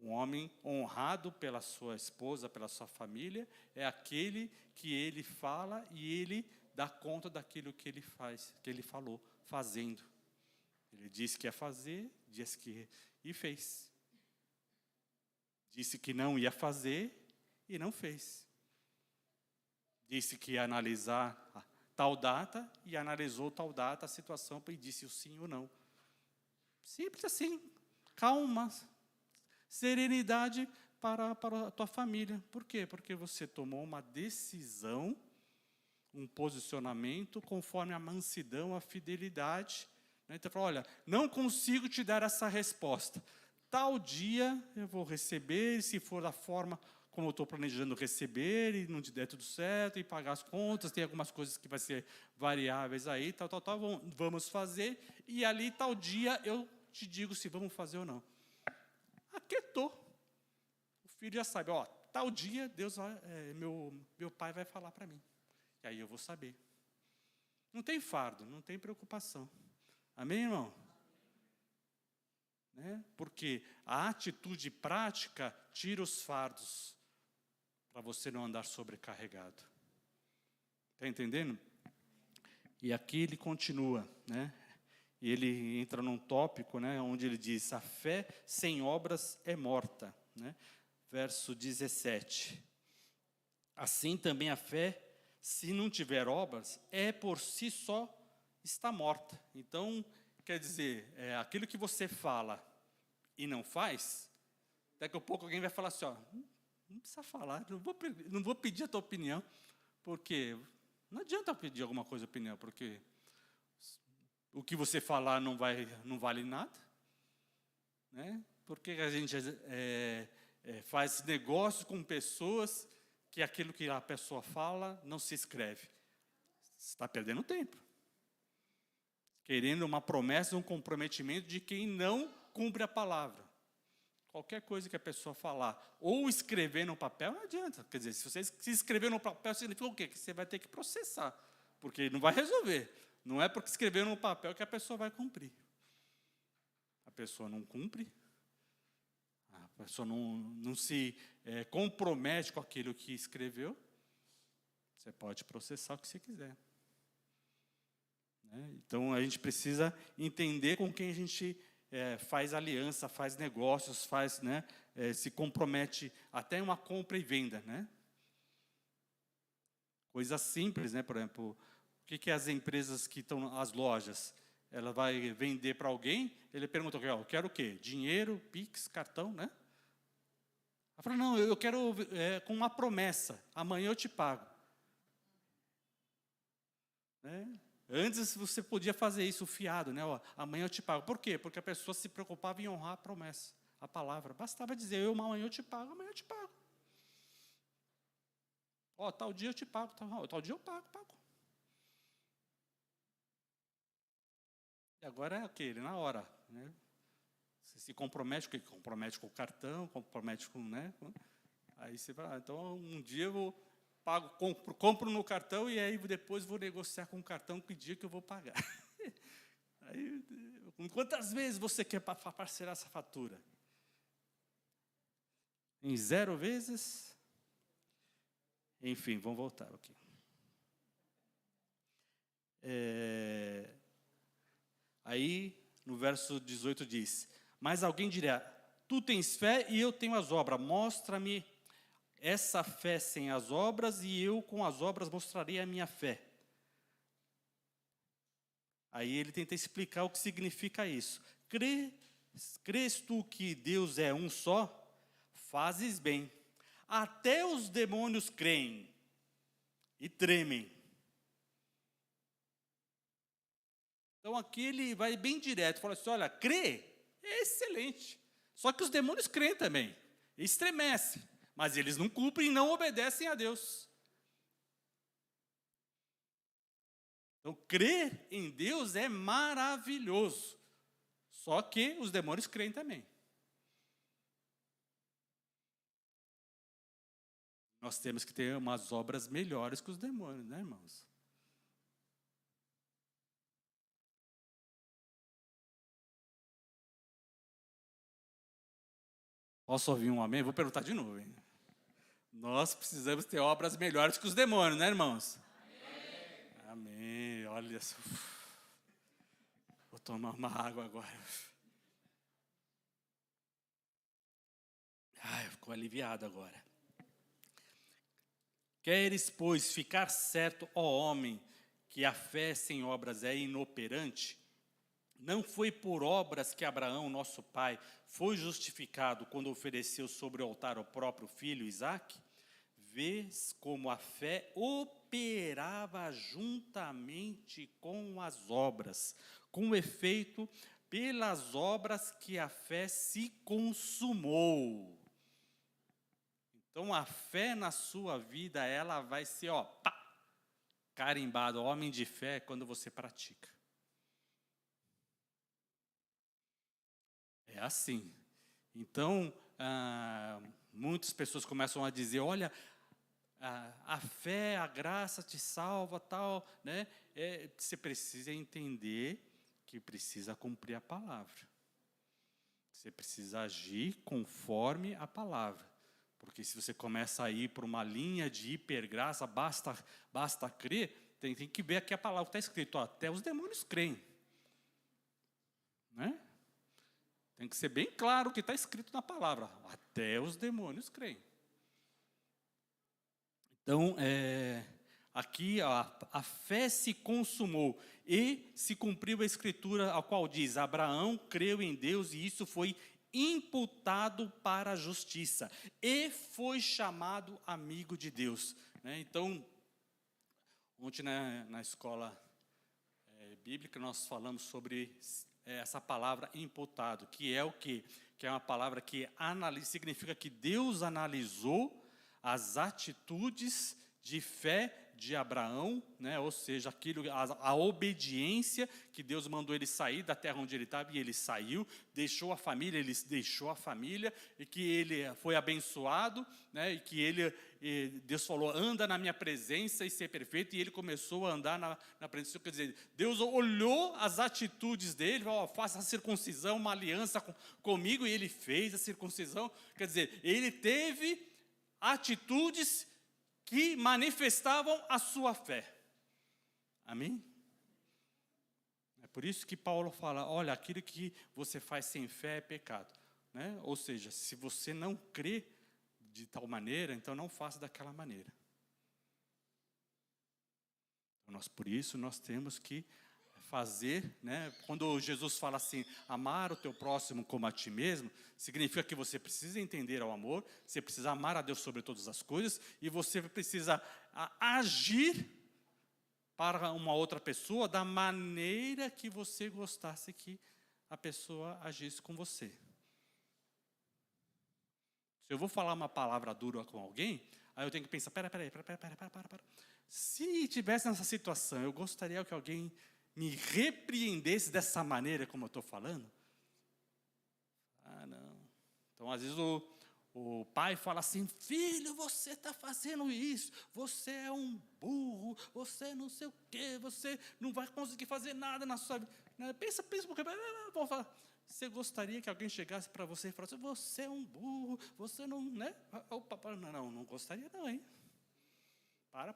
Um homem honrado pela sua esposa, pela sua família, é aquele que ele fala e ele dá conta daquilo que ele faz, que ele falou, fazendo. Ele disse que ia fazer, e fez. Disse que não ia fazer e não fez. Disse que ia analisar tal data e analisou tal data, a situação, e disse o sim ou não. Simples assim, calma, serenidade para a tua família. Por quê? Porque você tomou uma decisão, um posicionamento conforme a mansidão, a fidelidade. Então, fala, olha, não consigo te dar essa resposta. Tal dia eu vou receber, se for da forma como eu estou planejando receber, e não te der tudo certo, e pagar as contas, tem algumas coisas que vai ser variáveis aí, tal, vamos fazer, e ali tal dia eu te digo se vamos fazer ou não. Aquietou. O filho já sabe, tal dia Deus meu pai vai falar para mim. E aí eu vou saber. Não tem fardo, não tem preocupação. Amém, irmão? Porque a atitude prática tira os fardos para você não andar sobrecarregado. Está entendendo? E aqui ele continua, E ele entra num tópico, onde ele diz, a fé sem obras é morta, Verso 17. Assim também a fé, se não tiver obras, por si só está morta. Então, quer dizer, aquilo que você fala e não faz, daqui a pouco alguém vai falar assim, não precisa falar, não vou pedir a tua opinião, porque não adianta eu pedir alguma coisa opinião, porque o que você falar não vale nada, né? Porque a gente faz negócios com pessoas que aquilo que a pessoa fala não se escreve. Você está perdendo tempo. Querendo uma promessa, um comprometimento de quem não cumpre a palavra. Qualquer coisa que a pessoa falar ou escrever no papel, não adianta. Quer dizer, se você escrever no papel, significa o quê? Que você vai ter que processar, porque não vai resolver. Não é porque escreveu no papel que a pessoa vai cumprir. A pessoa não cumpre, a pessoa não se compromete com aquilo que escreveu, você pode processar o que você quiser. Né? Então, a gente precisa entender com quem a gente faz aliança, faz negócios, se compromete até em uma compra e venda. Né? Coisas simples, né? Por exemplo, o que as empresas que estão, as lojas, ela vai vender para alguém, ele pergunta, eu quero o quê? Dinheiro, Pix, cartão, né? Ela fala, não, eu quero com uma promessa, amanhã eu te pago. Né? Antes você podia fazer isso, fiado, né? Amanhã eu te pago. Por quê? Porque a pessoa se preocupava em honrar a promessa, a palavra. Bastava dizer, amanhã eu te pago, amanhã eu te pago. Tal dia eu te pago, tal dia eu pago. E agora é o quê? Na hora, né? Você se compromete com o cartão, compromete com, né? Aí você vai, então um dia eu vou pago, compro no cartão e aí depois vou negociar com o cartão que dia que eu vou pagar. Aí, quantas vezes você quer parcelar essa fatura? Em 0 vezes? Enfim, vamos voltar aqui. Aí, no verso 18 diz, mas alguém dirá, tu tens fé e eu tenho as obras, mostra-me essa fé sem as obras, e eu com as obras mostrarei a minha fé. Aí ele tenta explicar o que significa isso. Crês tu que Deus é um só? Fazes bem. Até os demônios creem e tremem. Então aqui ele vai bem direto, fala assim, olha, crê é excelente. Só que os demônios creem também, estremecem. Mas eles não cumprem e não obedecem a Deus. Então, crer em Deus é maravilhoso. Só que os demônios creem também. Nós temos que ter umas obras melhores que os demônios, né, irmãos? Posso ouvir um amém? Vou perguntar de novo, hein? Nós precisamos ter obras melhores que os demônios, né, irmãos? Amém. Amém. Olha só. Vou tomar uma água agora. Ai, ficou aliviado agora. Queres, pois, ficar certo, ó homem, que a fé sem obras é inoperante? Não foi por obras que Abraão, nosso pai, foi justificado quando ofereceu sobre o altar o próprio filho Isaque? Vês como a fé operava juntamente com as obras, com efeito, pelas obras que a fé se consumou. Então, a fé na sua vida, ela vai ser, carimbado, homem de fé, quando você pratica. É assim. Então, muitas pessoas começam a dizer, olha, a fé, a graça te salva, tal, né? Você precisa entender que precisa cumprir a palavra. Você precisa agir conforme a palavra. Porque se você começa a ir por uma linha de hipergraça, basta crer, tem que ver aqui a palavra que está escrito, até os demônios creem. Né? Tem que ser bem claro o que está escrito na palavra. Até os demônios creem. Então, aqui a fé se consumou e se cumpriu a escritura, a qual diz, Abraão creu em Deus e isso foi imputado para a justiça e foi chamado amigo de Deus. Então, ontem na escola bíblica nós falamos sobre essa palavra imputado, que é o quê? Que é uma palavra que significa que Deus analisou as atitudes de fé de Abraão, ou seja, a obediência que Deus mandou ele sair da terra onde ele estava, e ele saiu, deixou a família, e que ele foi abençoado, e que Deus falou, anda na minha presença e ser perfeito, e ele começou a andar na presença. Quer dizer, Deus olhou as atitudes dele, falou, faça a circuncisão, uma aliança comigo, e ele fez a circuncisão. Quer dizer, ele teve atitudes que manifestavam a sua fé. Amém? É por isso que Paulo fala, olha, aquilo que você faz sem fé é pecado. Ou seja, se você não crê de tal maneira, então não faça daquela maneira. Por isso nós temos que fazer, quando Jesus fala assim, amar o teu próximo como a ti mesmo, significa que você precisa entender o amor, você precisa amar a Deus sobre todas as coisas, e você precisa agir para uma outra pessoa da maneira que você gostasse que a pessoa agisse com você. Se eu vou falar uma palavra dura com alguém, aí eu tenho que pensar, pera. Se tivesse nessa situação, eu gostaria que alguém me repreendesse dessa maneira como eu estou falando? Não. Então, às vezes, o pai fala assim, filho, você está fazendo isso, você é um burro, você não sei o quê, você não vai conseguir fazer nada na sua vida. Pensa, porque vou falar. Você gostaria que alguém chegasse para você e falasse, você é um burro, você não, Opa, não gostaria não, hein? Para.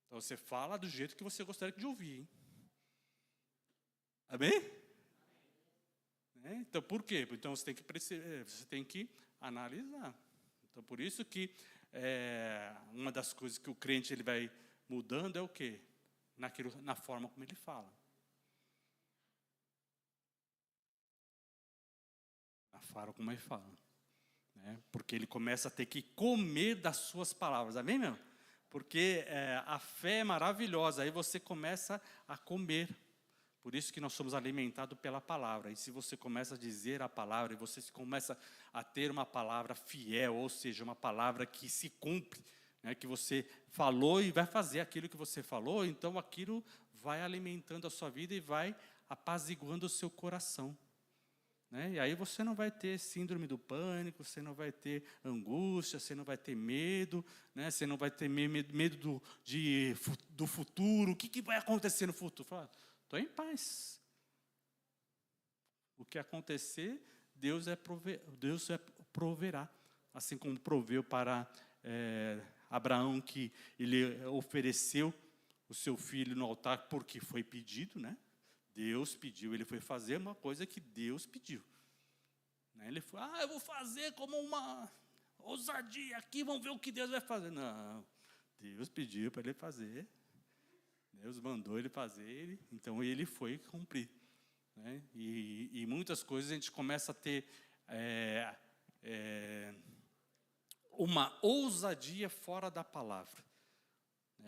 Então, você fala do jeito que você gostaria de ouvir, hein? Amém? Então, por quê? Então, você tem que analisar. Então, por isso que uma das coisas que o crente ele vai mudando é o quê? Na forma como ele fala. Na forma como ele fala. Porque ele começa a ter que comer das suas palavras. Amém, meu? Porque a fé é maravilhosa, aí você começa a comer. Por isso que nós somos alimentados pela palavra. E se você começa a dizer a palavra, e você começa a ter uma palavra fiel, ou seja, uma palavra que se cumpre, que você falou e vai fazer aquilo que você falou, então aquilo vai alimentando a sua vida e vai apaziguando o seu coração. E aí você não vai ter síndrome do pânico, você não vai ter angústia, você não vai ter medo, você não vai ter medo do futuro. O que vai acontecer no futuro? Fala, estou em paz. O que acontecer, Deus proverá. Assim como proveu para Abraão, que ele ofereceu o seu filho no altar porque foi pedido, Deus pediu, ele foi fazer uma coisa que Deus pediu. Ele foi, eu vou fazer como uma ousadia aqui, vamos ver o que Deus vai fazer. Não, Deus pediu para ele fazer, Deus mandou ele fazer, então ele foi cumprir. E muitas coisas a gente começa a ter uma ousadia fora da palavra.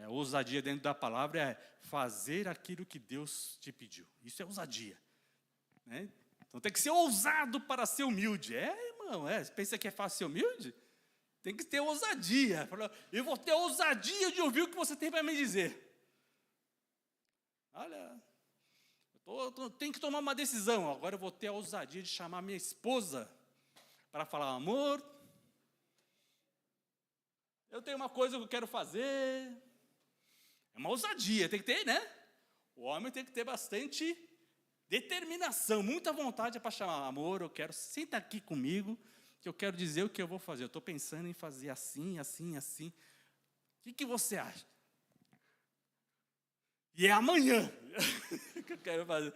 Ousadia dentro da palavra é fazer aquilo que Deus te pediu. Isso é ousadia. Então tem que ser ousado para ser humilde. Irmão, você pensa que é fácil ser humilde? Tem que ter ousadia. Eu vou ter ousadia de ouvir o que você tem para me dizer. Olha, tenho que tomar uma decisão. Agora eu vou ter a ousadia de chamar minha esposa para falar, amor, eu tenho uma coisa que eu quero fazer. É uma ousadia, tem que ter, O homem tem que ter bastante determinação, muita vontade para chamar, amor, eu quero, senta aqui comigo, que eu quero dizer o que eu vou fazer. Eu estou pensando em fazer assim. O que você acha? E é amanhã que eu quero fazer.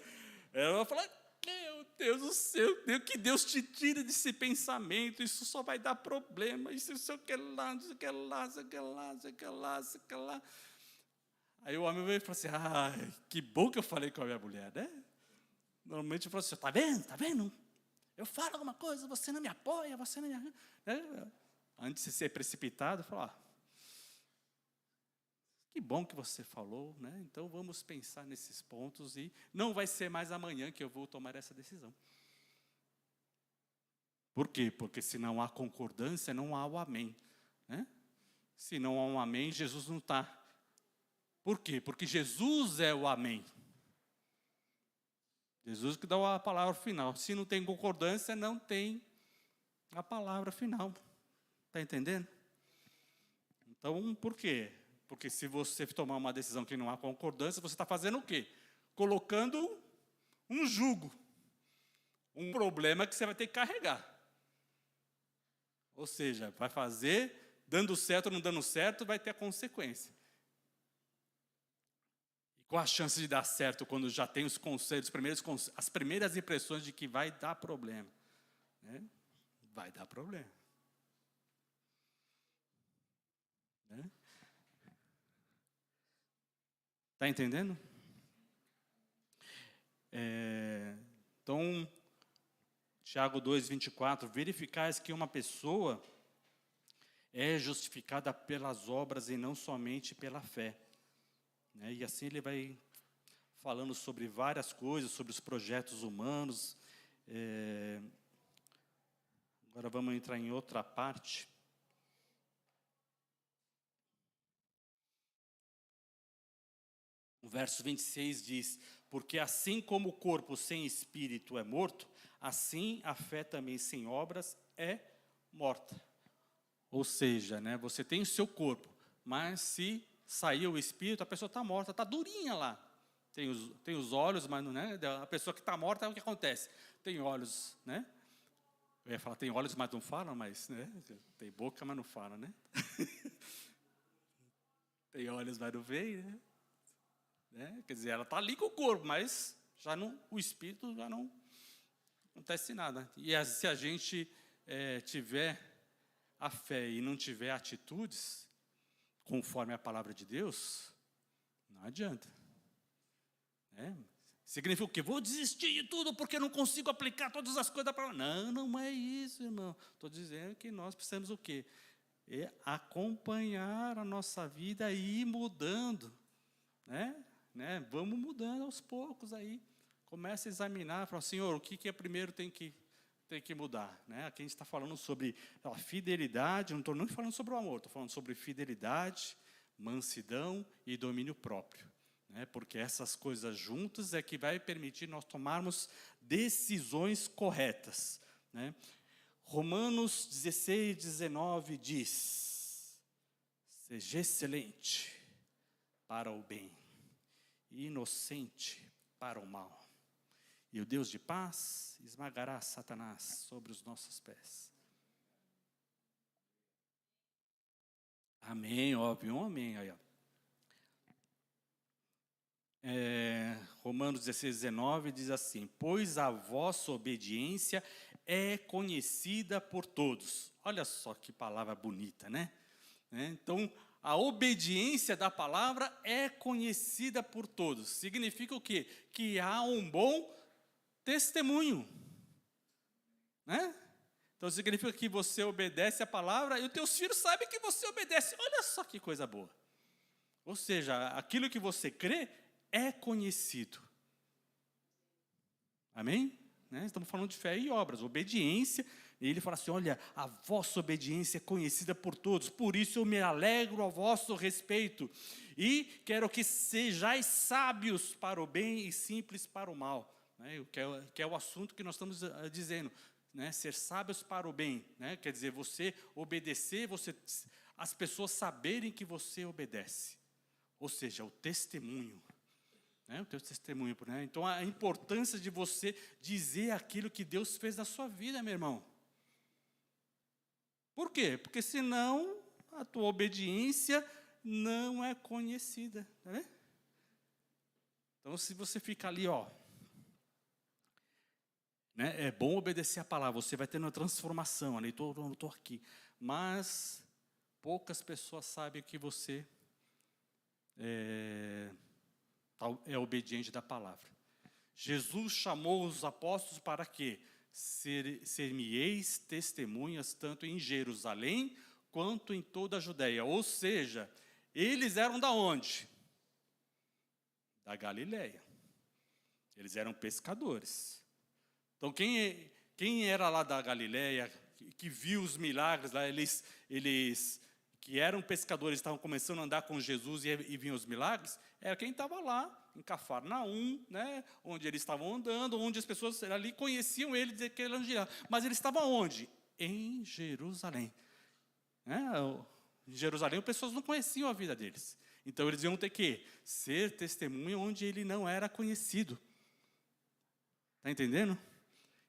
Ela vai falar, meu Deus do céu, que Deus te tira desse pensamento, isso só vai dar problema, isso que lá. Aí o homem veio e falou assim, que bom que eu falei com a minha mulher, Normalmente eu falo assim, está vendo? Está vendo? Eu falo alguma coisa, você não me apoia, você não me... Antes de ser precipitado, eu falo, que bom que você falou, né? Então vamos pensar nesses pontos e não vai ser mais amanhã que eu vou tomar essa decisão. Por quê? Porque se não há concordância, não há o amém, né? Se não há um amém, Jesus não está. Por quê? Porque Jesus é o amém. Jesus que dá a palavra final. Se não tem concordância, não tem a palavra final. Está entendendo? Então, por quê? Porque se você tomar uma decisão que não há concordância, você está fazendo o quê? Colocando um jugo. Um problema que você vai ter que carregar. Ou seja, vai fazer, dando certo ou não dando certo, vai ter a consequência. E qual a chance de dar certo quando já tem os conselhos, as primeiras impressões de que vai dar problema? Né? Vai dar problema. Né? Está entendendo? Então, Tiago 2:24, verificais que uma pessoa é justificada pelas obras e não somente pela fé. Né? E assim ele vai falando sobre várias coisas, sobre os projetos humanos. Agora vamos entrar em outra parte. O verso 26 diz, porque assim como o corpo sem espírito é morto, assim a fé também sem obras é morta. Ou seja, né, você tem o seu corpo, mas se sair o espírito, a pessoa está morta, está durinha lá. Tem os olhos, mas não é. A pessoa que está morta, é o que acontece? Tem olhos, né? Eu ia falar, tem olhos, mas não fala, mas, né? Tem boca, mas não fala, né? Tem olhos, mas não vê, né? Quer dizer, ela está ali com o corpo, mas já não, o espírito já não acontece nada. E se a gente tiver a fé e não tiver atitudes, conforme a palavra de Deus, não adianta. Significa o quê? Vou desistir de tudo porque não consigo aplicar todas as coisas da palavra. Não, não é isso, irmão. Estou dizendo que nós precisamos o quê? Acompanhar a nossa vida e ir mudando. Né? Vamos mudando aos poucos aí. Comece a examinar, fala, Senhor, o que primeiro tem que mudar? Né? Aqui a gente está falando sobre a fidelidade, não estou nem falando sobre o amor, estou falando sobre fidelidade, mansidão e domínio próprio. Né? Porque essas coisas juntas é que vai permitir nós tomarmos decisões corretas. Né? Romanos 16:19 diz, seja excelente para o bem, e inocente para o mal. E o Deus de paz esmagará Satanás sobre os nossos pés. Amém, óbvio, um amém. Aí, ó. Romanos 16:19 diz assim, pois a vossa obediência é conhecida por todos. Olha só que palavra bonita, né? Então, a obediência da palavra é conhecida por todos. Significa o quê? Que há um bom testemunho. Né? Então, significa que você obedece a palavra e os teus filhos sabem que você obedece. Olha só que coisa boa. Ou seja, aquilo que você crê é conhecido. Amém? Estamos falando de fé e obras, obediência. E ele fala assim, olha, a vossa obediência é conhecida por todos, por isso eu me alegro a vosso respeito. E quero que sejais sábios para o bem e simples para o mal. Que é o assunto que nós estamos dizendo. Ser sábios para o bem. Quer dizer, você obedecer, as pessoas saberem que você obedece. Ou seja, o testemunho. O teu testemunho. Então, a importância de você dizer aquilo que Deus fez na sua vida, meu irmão. Por quê? Porque senão a tua obediência não é conhecida. Tá vendo? Então, se você fica ali, é bom obedecer a palavra, você vai tendo uma transformação, estou aqui. Mas poucas pessoas sabem que você é obediente da palavra. Jesus chamou os apóstolos para quê? Ser-me-eis testemunhas tanto em Jerusalém quanto em toda a Judéia. Ou seja, eles eram da onde? Da Galileia. Eles eram pescadores. Então, quem era lá da Galileia, que viu os milagres lá, eles que eram pescadores, estavam começando a andar com Jesus e viam os milagres, era quem estava lá, em Cafarnaum, né, onde eles estavam andando, onde as pessoas ali conheciam ele, dizer que ele era de lá. Mas ele estava onde? Em Jerusalém. Em Jerusalém, as pessoas não conheciam a vida deles. Então, eles iam ter que ser testemunha onde ele não era conhecido. Está entendendo?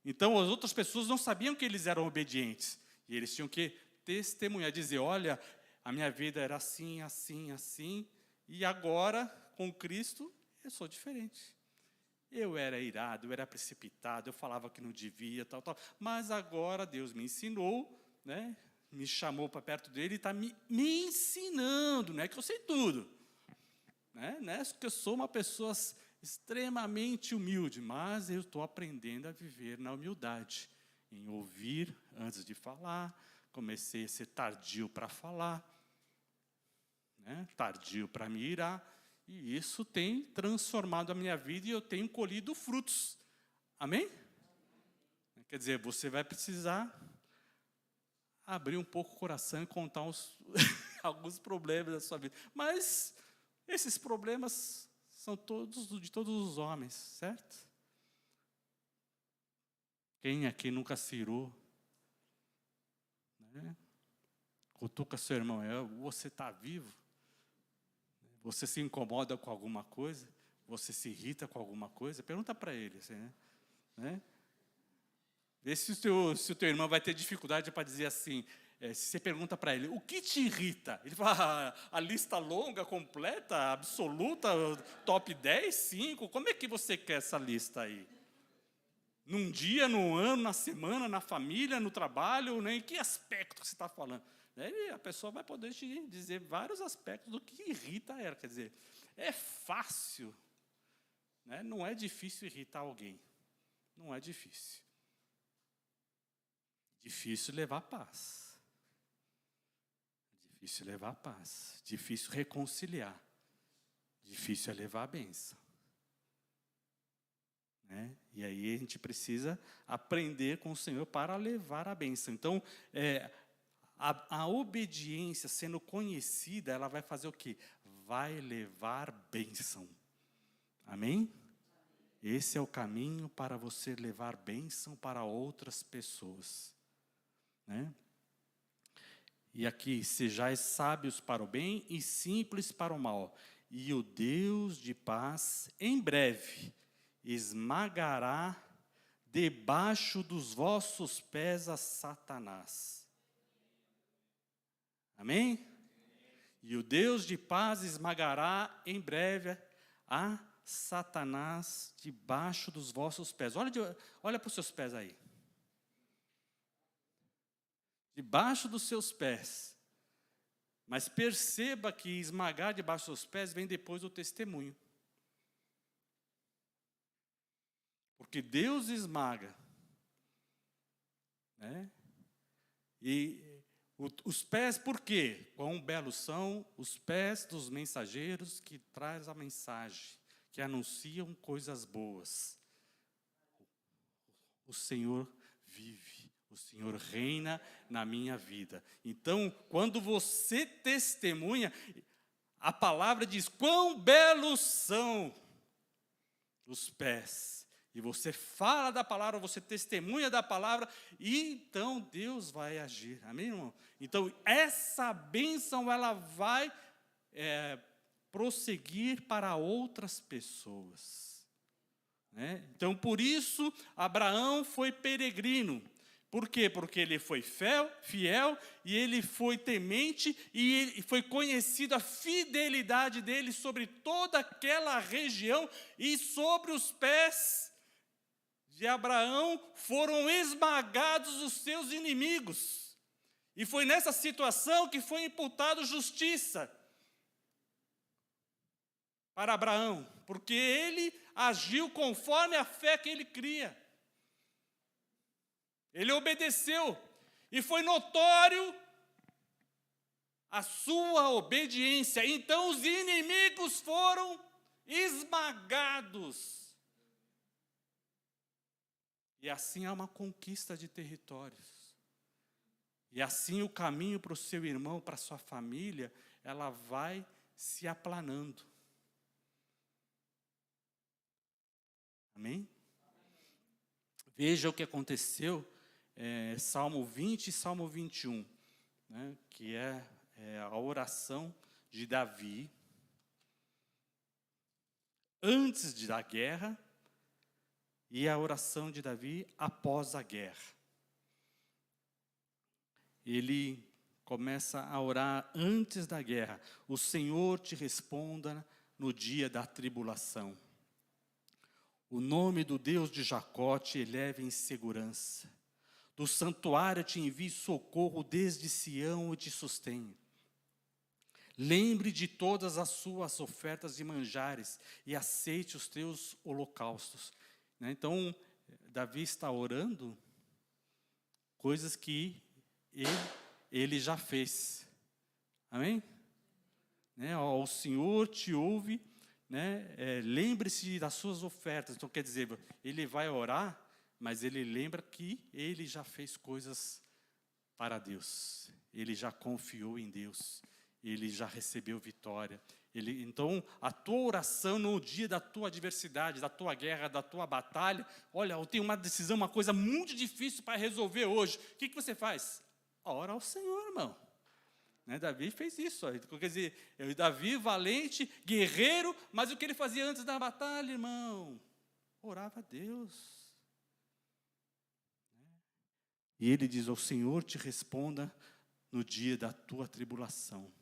Então, as outras pessoas não sabiam que eles eram obedientes. E eles tinham que testemunhar, dizer, olha, a minha vida era assim, assim, assim, e agora, com Cristo, eu sou diferente. Eu era irado, eu era precipitado, eu falava que não devia, tal, tal. Mas agora Deus me ensinou, né? Me chamou para perto dele e está me ensinando, não é que eu sei tudo. Não é que eu sou uma pessoa extremamente humilde, mas eu estou aprendendo a viver na humildade, em ouvir antes de falar. Comecei a ser tardio para falar, tardio para me irar, e isso tem transformado a minha vida e eu tenho colhido frutos. Amém? Quer dizer, você vai precisar abrir um pouco o coração e contar alguns problemas da sua vida. Mas esses problemas são todos de todos os homens, certo? Quem aqui nunca se irou? Cutuca seu irmão, você está vivo? Você se incomoda com alguma coisa? Você se irrita com alguma coisa? Pergunta para ele, assim, né? Vê se o teu irmão vai ter dificuldade para dizer assim, se você pergunta para ele, o que te irrita? Ele fala, a lista longa, completa, absoluta, top 10, 5, como é que você quer essa lista aí? Num dia, num ano, na semana, na família, no trabalho, né? Em que aspecto você está falando? Aí a pessoa vai poder te dizer vários aspectos do que irrita ela. Quer dizer, é fácil, né? Não é difícil irritar alguém. Não é difícil. Difícil levar paz. Difícil levar paz. Difícil reconciliar. Difícil é levar a bênção. E aí a gente precisa aprender com o Senhor para levar a bênção. Então, a obediência sendo conhecida, ela vai fazer o quê? Vai levar bênção. Amém? Esse é o caminho para você levar bênção para outras pessoas. E aqui, sejais sábios para o bem e simples para o mal. E o Deus de paz, em breve, esmagará debaixo dos vossos pés a Satanás. Amém? E o Deus de paz esmagará em breve a Satanás debaixo dos vossos pés. Olha para os seus pés aí. Debaixo dos seus pés. Mas perceba que esmagar debaixo dos seus pés vem depois do testemunho. Porque Deus esmaga. E os pés, por quê? Quão belos são os pés dos mensageiros que traz a mensagem, que anunciam coisas boas. O Senhor vive, o Senhor reina na minha vida. Então, quando você testemunha, a palavra diz, quão belos são os pés. E você fala da palavra, você testemunha da palavra, e então Deus vai agir. Amém, irmão? Então, essa bênção, ela vai prosseguir para outras pessoas. Então, por isso, Abraão foi peregrino. Por quê? Porque ele foi fiel, e ele foi temente, e foi conhecido a fidelidade dele sobre toda aquela região, e sobre os pés de Abraão foram esmagados os seus inimigos. E foi nessa situação que foi imputado justiça para Abraão, porque ele agiu conforme a fé que ele cria. Ele obedeceu. E foi notório a sua obediência. Então os inimigos foram esmagados. E assim há uma conquista de territórios. E assim o caminho para o seu irmão, para a sua família, ela vai se aplanando. Amém? Veja o que aconteceu, Salmo 20 e Salmo 21, né, que é a oração de Davi, antes da guerra, e a oração de Davi após a guerra. Ele começa a orar antes da guerra. O Senhor te responda no dia da tribulação. O nome do Deus de Jacó te eleve em segurança. Do santuário te envie socorro, desde Sião e te sustém. Lembre de todas as suas ofertas de manjares e aceite os teus holocaustos. Então, Davi está orando coisas que ele já fez. Amém? O Senhor te ouve, lembre-se das suas ofertas. Então, quer dizer, ele vai orar, mas ele lembra que ele já fez coisas para Deus. Ele já confiou em Deus. Ele já recebeu vitória. Então, a tua oração no dia da tua adversidade, da tua guerra, da tua batalha, olha, eu tenho uma decisão, uma coisa muito difícil para resolver hoje. O que você faz? Ora ao Senhor, irmão. Davi fez isso. Quer dizer, Davi, valente, guerreiro, mas o que ele fazia antes da batalha, irmão? Orava a Deus. E ele diz, o Senhor te responda no dia da tua tribulação.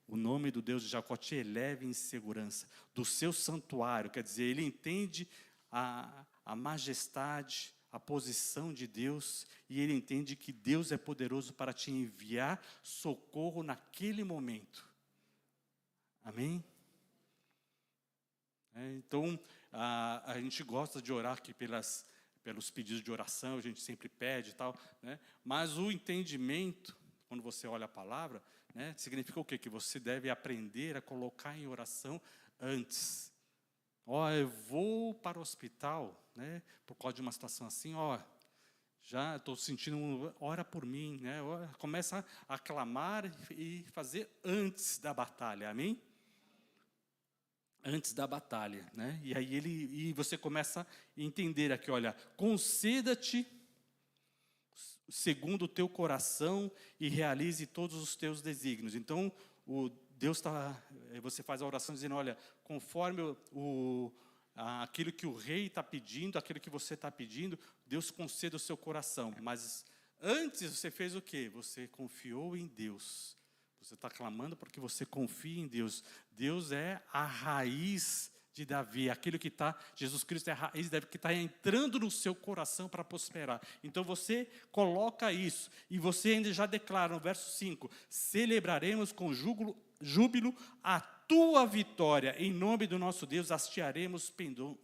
O nome do Deus de Jacó te eleve em segurança. Do seu santuário, quer dizer, ele entende a majestade, a posição de Deus, e ele entende que Deus é poderoso para te enviar socorro naquele momento. Amém? Então, a gente gosta de orar aqui pelos pedidos de oração, a gente sempre pede e tal, mas o entendimento, quando você olha a palavra, significa o quê? Que você deve aprender a colocar em oração antes. Eu vou para o hospital, por causa de uma situação assim, já estou sentindo, ora por mim, começa a clamar e fazer antes da batalha, amém? Antes da batalha, E aí você começa a entender aqui, olha, conceda-te segundo o teu coração e realize todos os teus desígnios. Então, você faz a oração dizendo, olha, conforme aquilo que o rei está pedindo, aquilo que você está pedindo, Deus conceda o seu coração. Mas antes você fez o quê? Você confiou em Deus. Você está clamando porque você confia em Deus. Deus é a raiz de Davi, aquilo que está, Jesus Cristo é a raiz de Davi, que está entrando no seu coração para prosperar. Então você coloca isso, e você ainda já declara no verso 5, celebraremos com júbilo a tua vitória, em nome do nosso Deus hastearemos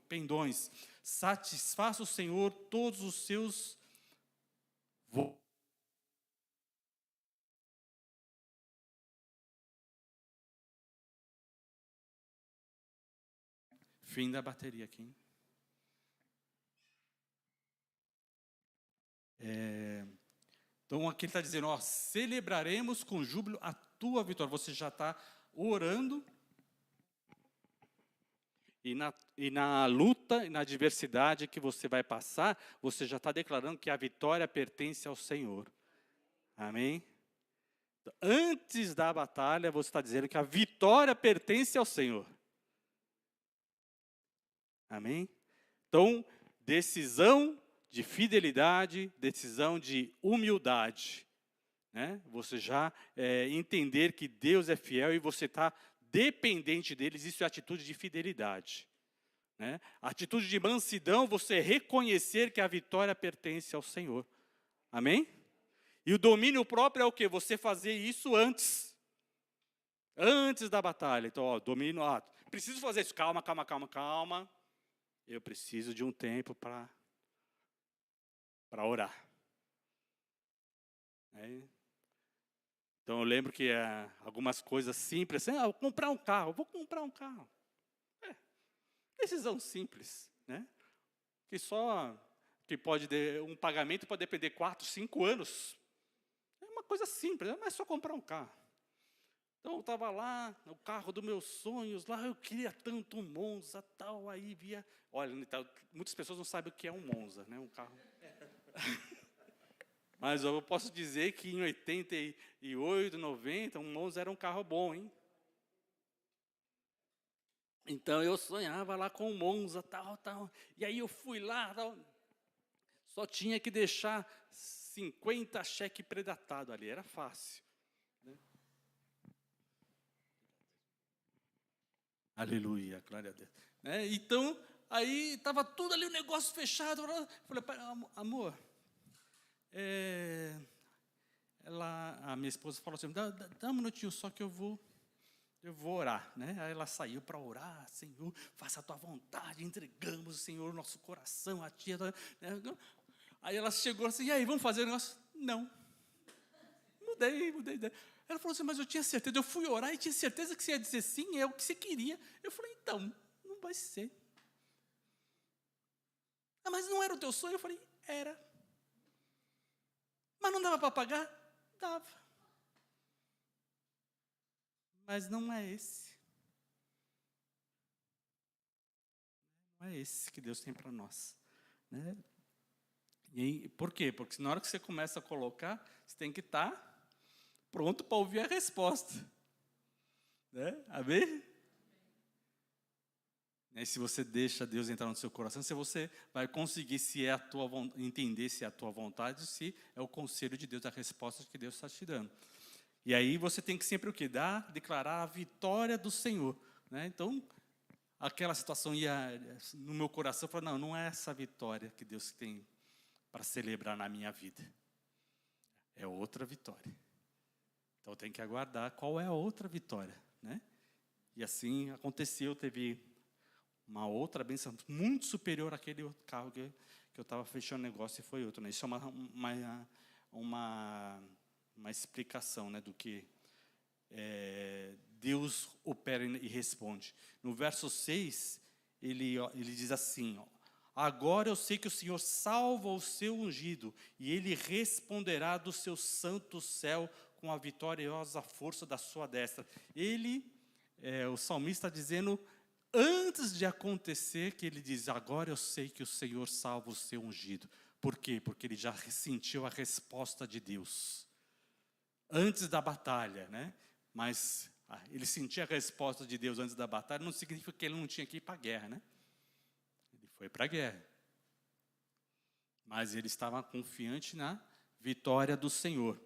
pendões, satisfaça o Senhor todos os seus Fim da bateria aqui. Então aqui ele está dizendo, celebraremos com júbilo a tua vitória. Você já está orando. E na luta e na adversidade que você vai passar, você já está declarando que a vitória pertence ao Senhor. Amém? Antes da batalha, você está dizendo que a vitória pertence ao Senhor. Amém? Então, decisão de fidelidade, decisão de humildade. Você já entender que Deus é fiel e você está dependente deles, isso é atitude de fidelidade. Atitude de mansidão, você reconhecer que a vitória pertence ao Senhor. Amém? E o domínio próprio é o quê? Você fazer isso antes. Antes da batalha. Então, domínio, preciso fazer isso. Calma. eu preciso de um tempo para orar. Então eu lembro que algumas coisas simples, assim, vou comprar um carro. Decisão simples, né? Um pagamento pode depender 4, 5 anos. É uma coisa simples, não é só comprar um carro. Então eu estava lá, o carro dos meus sonhos, lá eu queria tanto um Monza, tal, aí via... Olha, então, muitas pessoas não sabem o que é um Monza, né? Um carro... Mas eu posso dizer que em 88, 90, um Monza era um carro bom, hein? Então eu sonhava lá com o Monza, tal. E aí eu fui lá, tal. Só tinha que deixar 50 cheques predatados ali, era fácil. Né? Aleluia, glória a Deus. Então, aí estava tudo ali, o negócio fechado. Eu falei, amor, a minha esposa falou assim, dá um minutinho só que eu vou orar, né? Aí ela saiu para orar, Senhor, faça a tua vontade, entregamos, Senhor, nosso coração a ti. Né? Aí ela chegou assim, e aí, vamos fazer o negócio? Não. Mudei. Ela falou assim, mas eu tinha certeza, eu fui orar e tinha certeza que você ia dizer sim, é o que você queria. Eu falei, então, não vai ser. Mas não era o teu sonho? Eu falei, era. Mas não dava para pagar? Dava. Mas não é esse. Não é esse que Deus tem para nós. Né? E por quê? Porque na hora que você começa a colocar, você tem que estar pronto para ouvir a resposta. Né? Amém? E se você deixa Deus entrar no seu coração, se você vai conseguir entender se é a tua vontade, se é o conselho de Deus, a resposta que Deus está te dando. E aí você tem que sempre o quê? Declarar a vitória do Senhor. Né? Então, aquela situação ia no meu coração, eu falei, não é essa vitória que Deus tem para celebrar na minha vida. É outra vitória. Então, eu tenho que aguardar qual é a outra vitória. Né? E assim aconteceu, teve uma outra bênção muito superior àquele outro carro que eu estava fechando negócio e foi outro. Né? Isso é uma explicação, né, do que Deus opera e responde. No verso 6, ele diz assim, agora eu sei que o Senhor salva o seu ungido, e ele responderá do seu santo céu com a vitoriosa força da sua destra. O salmista está dizendo, antes de acontecer, que ele diz, agora eu sei que o Senhor salva o seu ungido. Por quê? Porque ele já sentiu a resposta de Deus. Antes da batalha, né? Mas ele sentia a resposta de Deus antes da batalha, não significa que ele não tinha que ir para a guerra, né? Ele foi para a guerra. Mas ele estava confiante na vitória do Senhor.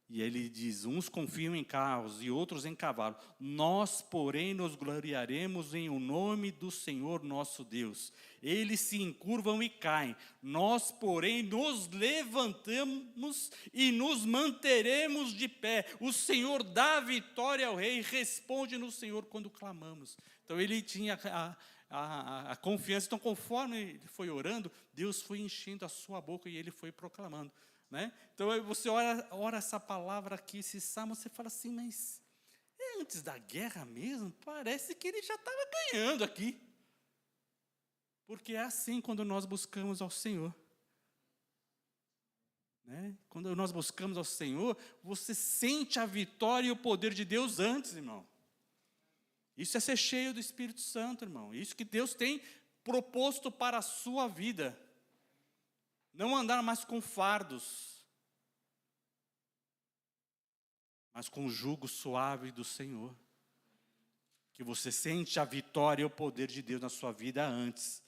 E ele diz, uns confiam em carros e outros em cavalos. Nós, porém, nos gloriaremos em o nome do Senhor nosso Deus. Eles se encurvam e caem. Nós, porém, nos levantamos e nos manteremos de pé. O Senhor dá vitória ao rei e responde no Senhor quando clamamos. Então, ele tinha a confiança. Então, conforme ele foi orando, Deus foi enchendo a sua boca e ele foi proclamando. Né? Então você ora essa palavra aqui, esse salmo, você fala assim, mas é antes da guerra mesmo? Parece que ele já estava ganhando aqui. Porque é assim quando nós buscamos ao Senhor. Né? Quando nós buscamos ao Senhor, você sente a vitória e o poder de Deus antes, irmão. Isso é ser cheio do Espírito Santo, irmão. Isso que Deus tem proposto para a sua vida. Não andar mais com fardos, mas com o jugo suave do Senhor. Que você sente a vitória e o poder de Deus na sua vida antes.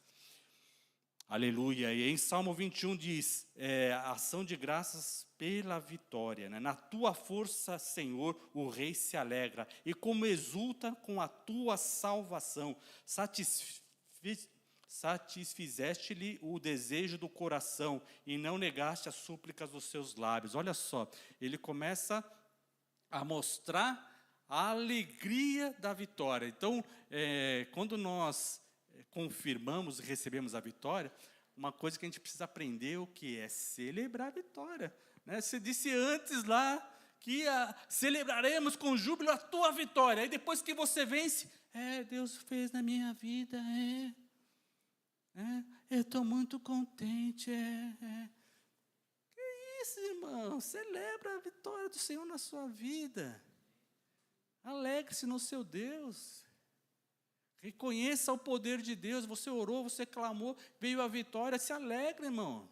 Aleluia. E em Salmo 21 diz, ação de graças pela vitória. Né? Na tua força, Senhor, o rei se alegra. E como exulta com a tua salvação, satisfizeste-lhe o desejo do coração e não negaste as súplicas dos seus lábios. Olha só, ele começa a mostrar a alegria da vitória. Então, quando nós confirmamos e recebemos a vitória, uma coisa que a gente precisa aprender o que é celebrar a vitória. Né? Você disse antes lá que celebraremos com júbilo a tua vitória. Aí depois que você vence, Deus fez na minha vida, eu estou muito contente, Que isso, irmão? Celebra a vitória do Senhor na sua vida. Alegre-se no seu Deus. Reconheça o poder de Deus. Você orou, você clamou, veio a vitória. Se alegre, irmão.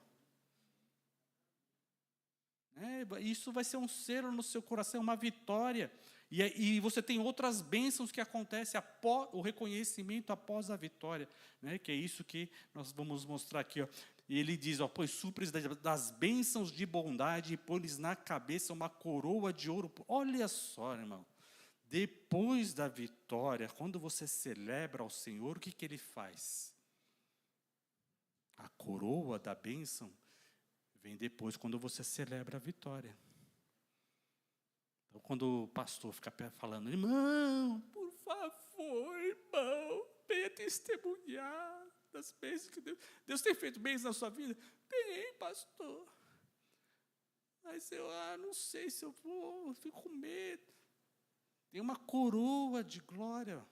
Isso vai ser um selo no seu coração, uma vitória. E você tem outras bênçãos que acontecem após o reconhecimento após a vitória. Né? Que é isso que nós vamos mostrar aqui. Ó. E ele diz, pois supres das bênçãos de bondade e põe-lhes na cabeça uma coroa de ouro. Olha só, irmão. Depois da vitória, quando você celebra ao Senhor, o que Ele faz? A coroa da bênção vem depois, quando você celebra a vitória. Então, quando o pastor fica falando, irmão, por favor, irmão, venha testemunhar das bênçãos que Deus tem feito bênçãos na sua vida. Tem, pastor. Mas eu não sei se eu vou, eu fico com medo. Tem uma coroa de glória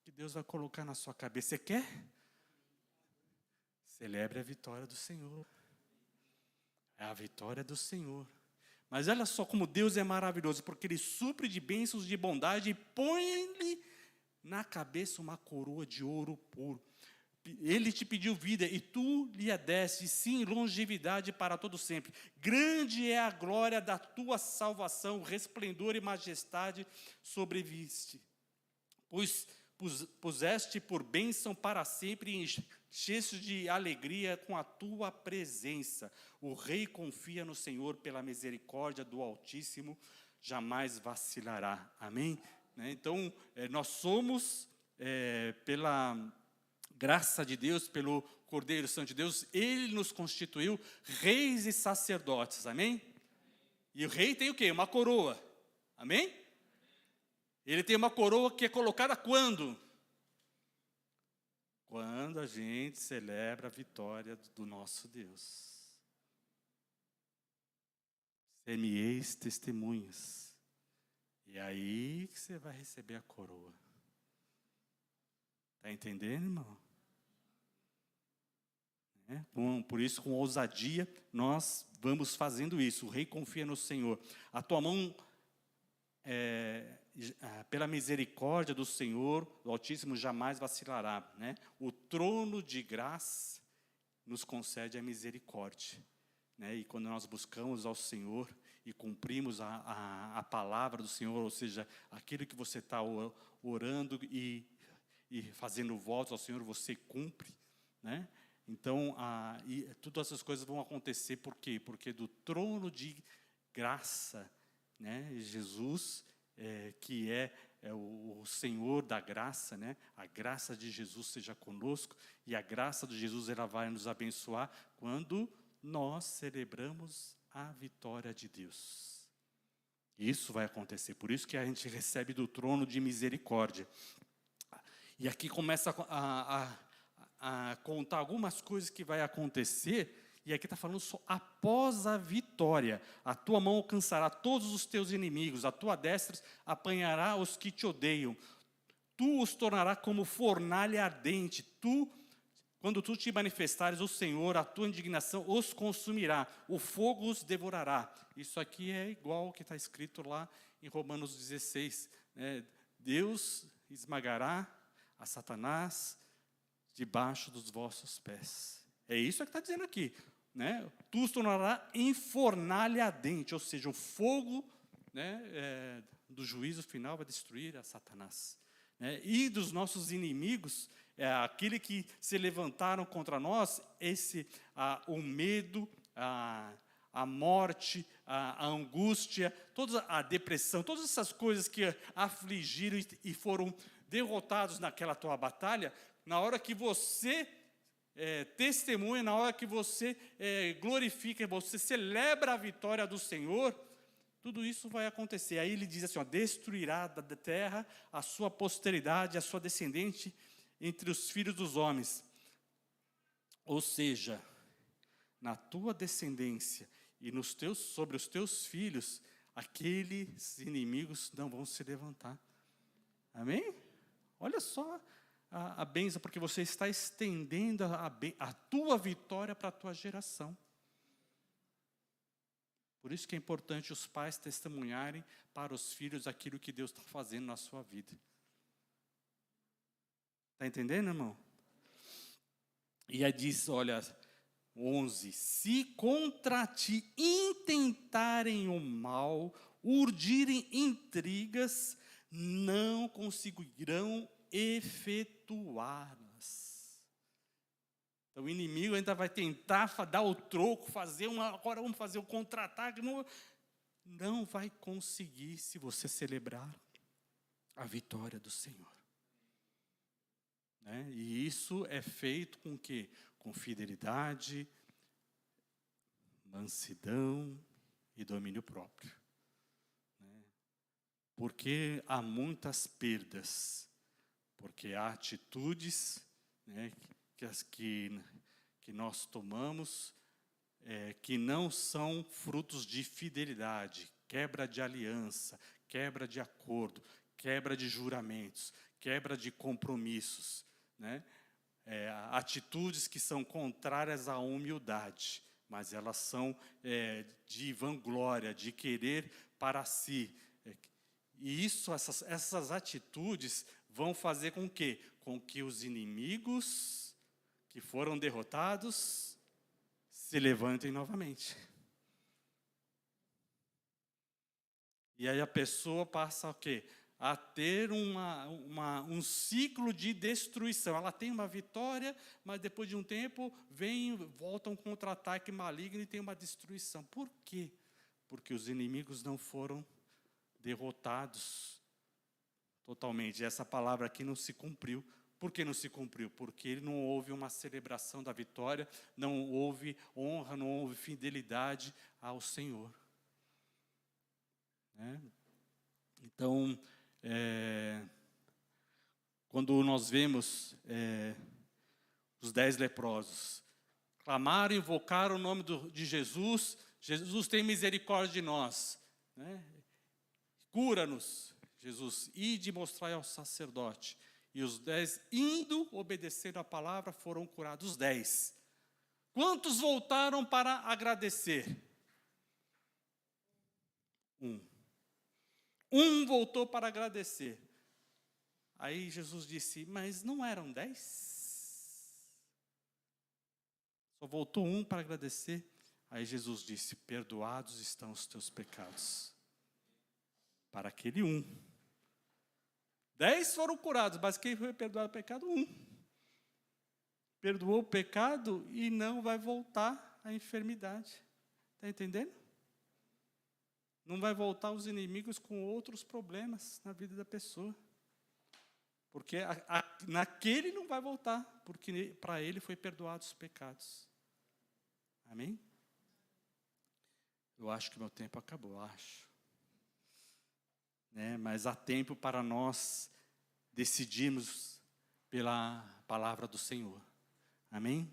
que Deus vai colocar na sua cabeça. Você quer? Celebre a vitória do Senhor. É a vitória do Senhor. Mas olha só como Deus é maravilhoso, porque Ele supre de bênçãos de bondade e põe-lhe na cabeça uma coroa de ouro puro. Ele te pediu vida e tu lhe a deste, sim, longevidade para todo sempre. Grande é a glória da tua salvação, resplendor e majestade sobreviste. Pois puseste por bênção para sempre e encheste de alegria com a tua presença. O rei confia no Senhor pela misericórdia do Altíssimo, jamais vacilará. Amém? Então, nós somos, pela graça de Deus, pelo Cordeiro Santo de Deus, Ele nos constituiu reis e sacerdotes, amém? E o rei tem o quê? Uma coroa, amém? Ele tem uma coroa que é colocada quando? Quando a gente celebra a vitória do nosso Deus. Ser-me-eis testemunhas. E aí que você vai receber a coroa. Está entendendo, irmão? Por isso, com ousadia, nós vamos fazendo isso. O rei confia no Senhor. A tua mão, pela misericórdia do Senhor, o Altíssimo jamais vacilará. Né? O trono de graça nos concede a misericórdia. Né? E quando nós buscamos ao Senhor e cumprimos a palavra do Senhor, ou seja, aquilo que você está orando e fazendo votos ao Senhor, você cumpre, né? Então, todas essas coisas vão acontecer, por quê? Porque do trono de graça, né, Jesus, que é o Senhor da graça, né, a graça de Jesus seja conosco, e a graça de Jesus ela vai nos abençoar quando nós celebramos a vitória de Deus. Isso vai acontecer, por isso que a gente recebe do trono de misericórdia. E aqui começa a contar algumas coisas que vai acontecer, e aqui está falando só após a vitória. A tua mão alcançará todos os teus inimigos, a tua destra apanhará os que te odeiam. Tu os tornará como fornalha ardente. Quando tu te manifestares, o Senhor, a tua indignação os consumirá, o fogo os devorará. Isso aqui é igual ao que está escrito lá em Romanos 16. Né? Deus esmagará a Satanás debaixo dos vossos pés. É isso que está dizendo aqui. Né? Tu os tornará em fornalha ardente, ou seja, o fogo, né, do juízo final vai destruir a Satanás. Né? E dos nossos inimigos, aquele que se levantaram contra nós, o medo, a morte, a angústia, a depressão, todas essas coisas que afligiram e foram derrotados naquela tua batalha, na hora que você testemunha, na hora que você glorifica, você celebra a vitória do Senhor, tudo isso vai acontecer. Aí ele diz assim, destruirá da terra a sua posteridade, a sua descendente, entre os filhos dos homens. Ou seja, na tua descendência e sobre os teus filhos, aqueles inimigos não vão se levantar. Amém? Olha só a bênção, porque você está estendendo a tua vitória para a tua geração. Por isso que é importante os pais testemunharem para os filhos aquilo que Deus está fazendo na sua vida. Está entendendo, irmão? E aí diz, olha, 11, se contra ti intentarem o mal, urdirem intrigas, não conseguirão efetuá-las. Então o inimigo ainda vai tentar dar o troco, agora vamos fazer o contra-ataque. Não vai conseguir se você celebrar a vitória do Senhor. Né? E isso é feito com o quê? Com fidelidade, mansidão e domínio próprio. Né? Porque há muitas perdas, porque há atitudes, né, que nós tomamos que não são frutos de fidelidade, quebra de aliança, quebra de acordo, quebra de juramentos, quebra de compromissos, né? Atitudes que são contrárias à humildade, mas elas são de vanglória, de querer para si. E essas atitudes vão fazer com que os inimigos que foram derrotados se levantem novamente. E aí a pessoa passa o quê? A ter um ciclo de destruição. Ela tem uma vitória, mas depois de um tempo volta um contra-ataque maligno e tem uma destruição. Por quê? Porque os inimigos não foram derrotados totalmente. Essa palavra aqui não se cumpriu. Por que não se cumpriu? Porque não houve uma celebração da vitória, não houve honra, não houve fidelidade ao Senhor. Né? Então, quando nós vemos os 10 leprosos, clamaram, invocaram o nome de Jesus, Jesus tem misericórdia de nós. Né? Cura-nos, Jesus, ide mostrar ao sacerdote. E os 10, indo obedecer a palavra, foram curados. Os 10. Quantos voltaram para agradecer? 1. 1 voltou para agradecer. Aí Jesus disse, mas não eram 10? Só voltou 1 para agradecer. Aí Jesus disse, perdoados estão os teus pecados. Para aquele 1. 10 foram curados, mas quem foi perdoado o pecado? 1. Perdoou o pecado e não vai voltar à enfermidade. Está entendendo? Não vai voltar os inimigos com outros problemas na vida da pessoa. Porque naquele não vai voltar, porque para ele foi perdoados os pecados. Amém? Eu acho que meu tempo acabou, acho. Mas há tempo para nós decidirmos pela palavra do Senhor. Amém?